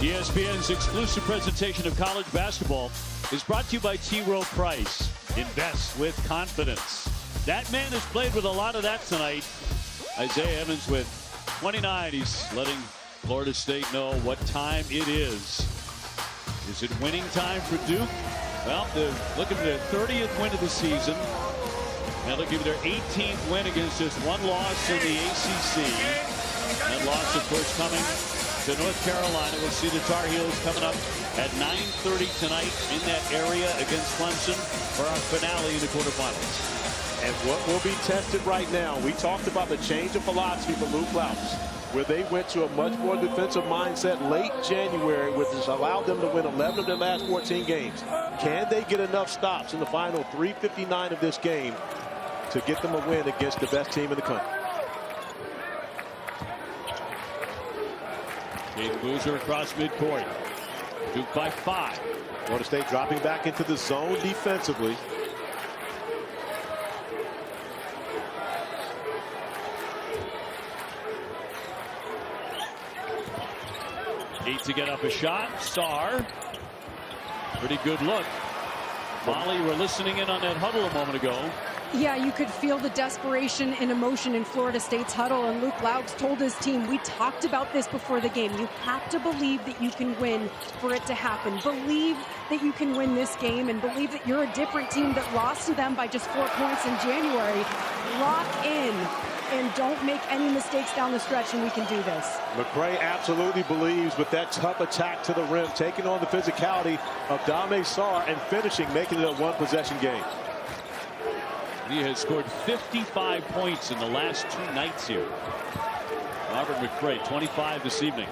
ESPN's exclusive presentation of college basketball is brought to you by T. Rowe Price. Invest with confidence. That man has played with a lot of that tonight. Isaiah Evans with 29. He's letting Florida State know what time it is. Is it winning time for Duke? Well, they're looking for their 30th win of the season. Now they'll give their 18th win against just one loss in the ACC. That loss, of course, coming to North Carolina. We'll see the Tar Heels coming up at 9:30 tonight in that area against Clemson for our finale in the quarterfinals. And what will be tested right now, we talked about the change of philosophy for Luke Laups, where they went to a much more defensive mindset late January, which has allowed them to win 11 of their last 14 games. Can they get enough stops in the final 3:59 of this game to get them a win against the best team in the country? Caden Boozer across midcourt. Duke by 5. Florida State dropping back into the zone defensively. Need to get up a shot. Sarr. Pretty good look. Molly, you were listening in on that huddle a moment ago. Yeah, you could feel the desperation and emotion in Florida State's huddle, and Luke Laups told his team, we talked about this before the game. You have to believe that you can win for it to happen. Believe that you can win this game and believe that you're a different team that lost to them by just 4 points in January. Lock in and don't make any mistakes down the stretch, and we can do this. McCray absolutely believes with that tough attack to the rim, taking on the physicality of Dame Sarr and finishing, making it a one-possession game. He has scored 55 points in the last 2 nights here. Robert McCray, 25 this evening.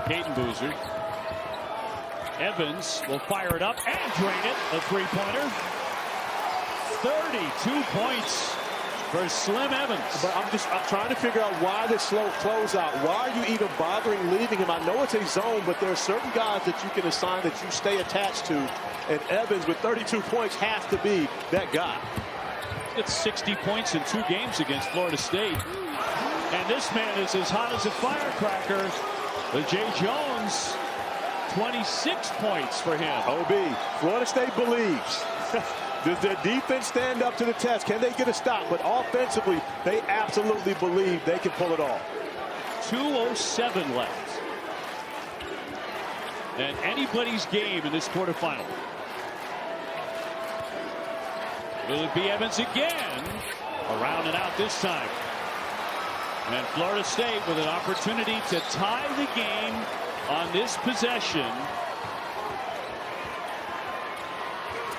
Caden Boozer. Evans will fire it up and drain it. A 3-pointer. 32 points for Slim Evans. But I'm trying to figure out why this slow closeout. Why are you even bothering leaving him? I know it's a zone, but there are certain guys that you can assign that you stay attached to. And Evans with 32 points has to be that guy. It's 60 points in 2 games against Florida State. And this man is as hot as a firecracker. But Jay Jones, 26 points for him. OB, Florida State believes. Does their defense stand up to the test? Can they get a stop? But offensively, they absolutely believe they can pull it off. 2:07 left. And anybody's game in this quarterfinal. Will it be Evans again? Around and out this time. And Florida State with an opportunity to tie the game on this possession.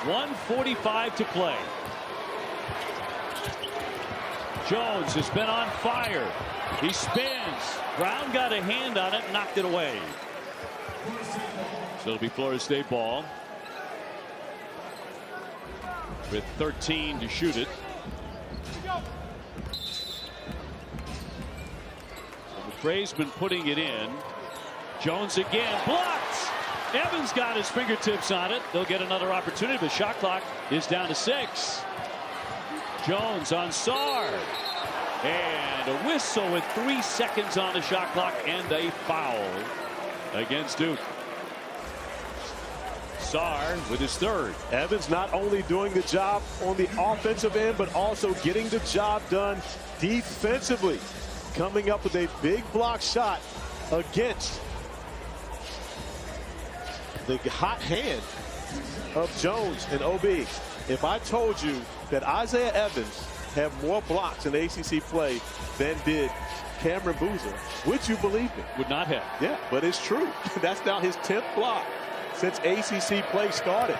1:45 to play. Jones has been on fire. He spins. Brown got a hand on it, knocked it away. So it'll be Florida State ball. With 13 to shoot it. So McCray's been putting it in. Jones again blocked. Evans got his fingertips on it. They'll get another opportunity. The shot clock is down to 6. Jones on Sarr. And a whistle with 3 seconds on the shot clock and a foul against Duke. Sarr with his 3rd. Evans not only doing the job on the offensive end, but also getting the job done defensively. Coming up with a big block shot against the hot hand of Jones and OB. If I told you that Isaiah Evans had more blocks in ACC play than did Cameron Boozer, would you believe me? Would not have. Yeah, but it's true. That's now his 10th block since ACC play started.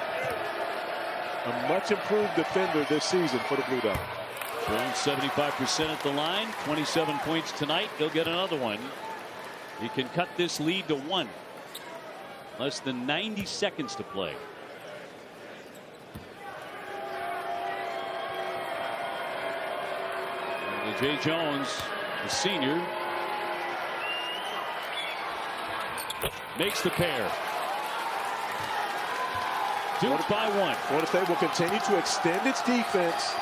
A much improved defender this season for the Blue Devils. Jones 75% at the line, 27 points tonight. He'll get another one. He can cut this lead to 1. Less than 90 seconds to play. And Jay Jones, the senior, makes the pair. Duke by 1. Florida State will continue to extend its defense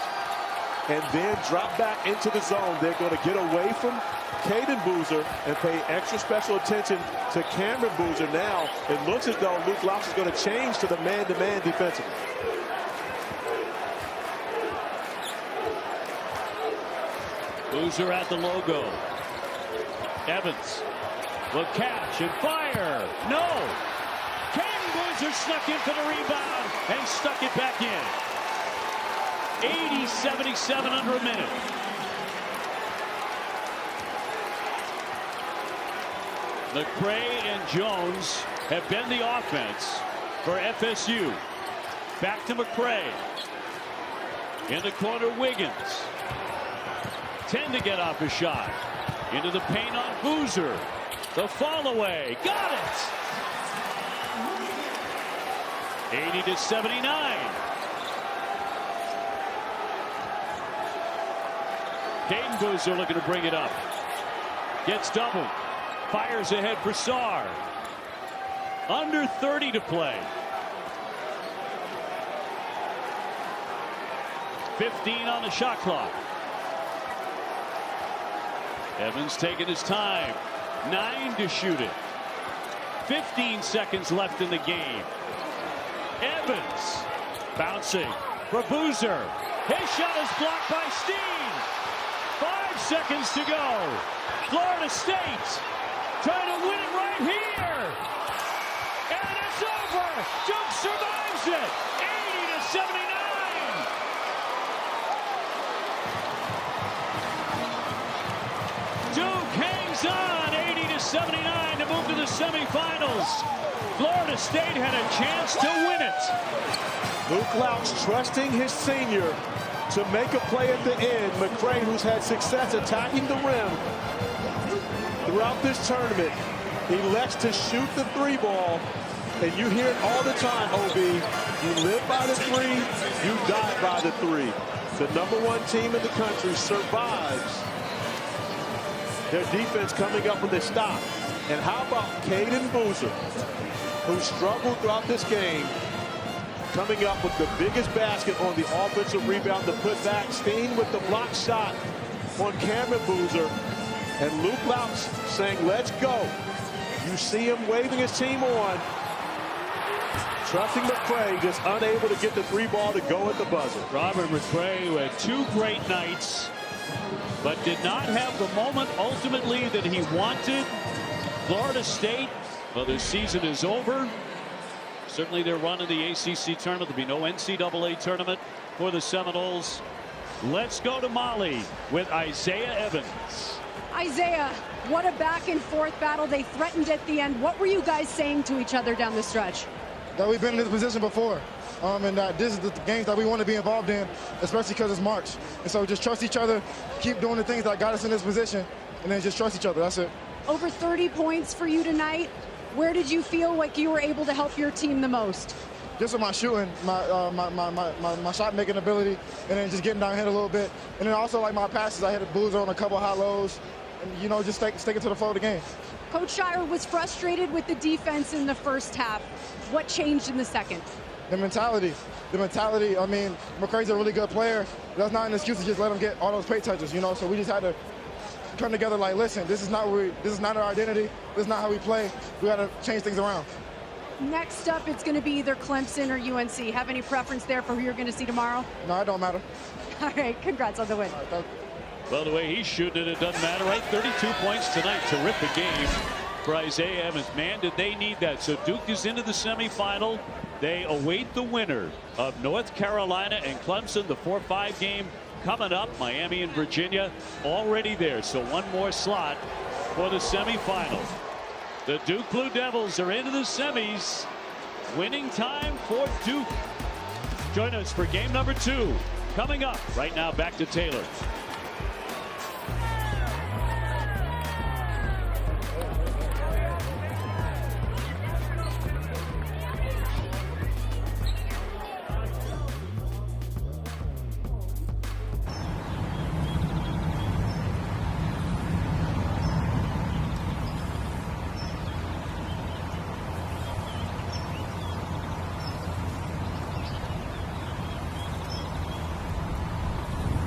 and then drop back into the zone. They're going to get away from Caden Boozer and pay extra special attention to Cameron Boozer. Now it looks as though Luke Laux is going to change to the man-to-man defensively. Boozer at the logo. Evans will catch and fire. No. Caden Boozer snuck in for the rebound and stuck it back in. 80-77 under a minute. McCray and Jones have been the offense for FSU. Back to McCray. In the corner, Wiggins. 10 to get off his shot. Into the paint on Boozer. The fall away. Got it. 80-79. Caden Boozer looking to bring it up. Gets doubled. Fires ahead for Sarr. Under 30 to play. 15 on the shot clock. Evans taking his time. 9 to shoot it. 15 seconds left in the game. Evans bouncing for Boozer. His shot is blocked by Steen. 5 seconds to go. Florida State trying to win it right here. And it's over. Duke survives it. 80-79. Duke hangs on. 80-79 to move to the semifinals. Florida State had a chance to win it. Luke Laux trusting his senior to make a play at the end. McCray, who's had success attacking the rim throughout this tournament, elects to shoot the 3 ball. And you hear it all the time, OB. You live by the 3, you die by the 3. The #1 team in the country survives their defense coming up with a stop. And how about Caden Boozer, who struggled throughout this game, coming up with the biggest basket on the offensive rebound to put back. Steen with the block shot on Cameron Boozer. And Luke Laux saying, let's go. You see him waving his team on. Trusting McCray, just unable to get the 3 ball to go at the buzzer. Robert McCray, who had 2 great nights, but did not have the moment ultimately that he wanted. Florida State, well, their season is over. Certainly their run in the ACC tournament. There'll be no NCAA tournament for the Seminoles. Let's go to Molly with Isaiah Evans. Isaiah, what a back and forth battle. They threatened at the end. What were you guys saying to each other down the stretch? That we've been in this position before, and that this is the games that we want to be involved in, especially because it's March. And so just trust each other, keep doing the things that got us in this position, and then just trust each other. That's it. Over 30 points for you tonight. Where did you feel like you were able to help your team the most? Just with my shooting, my shot making ability, and then just getting down here a little bit. And then also like my passes, I hit a Boozer on a couple high lows, and just sticking to the flow of the game. Coach Shire was frustrated with the defense in the first half. What changed in the second? The mentality. I mean, McCray's a really good player. That's not an excuse to just let him get all those paint touches, you know. So we just had to come together like, listen, this is not our identity. This is not how we play. We got to change things around. Next up, it's going to be either Clemson or UNC. Have any preference there for who you're going to see tomorrow? No, it don't matter. All right, congrats on the win. All right, well, the way he's shooting it doesn't matter, right? 32 points tonight. Terrific game for Isaiah Evans. Man, did they need that. So Duke is into the semifinal. They await the winner of North Carolina and Clemson. The 4-5 game coming up. Miami and Virginia already there. So one more slot for the semifinal. The Duke Blue Devils are into the semis. Winning time for Duke. Join us for game number 2 coming up. Right now, back to Taylor.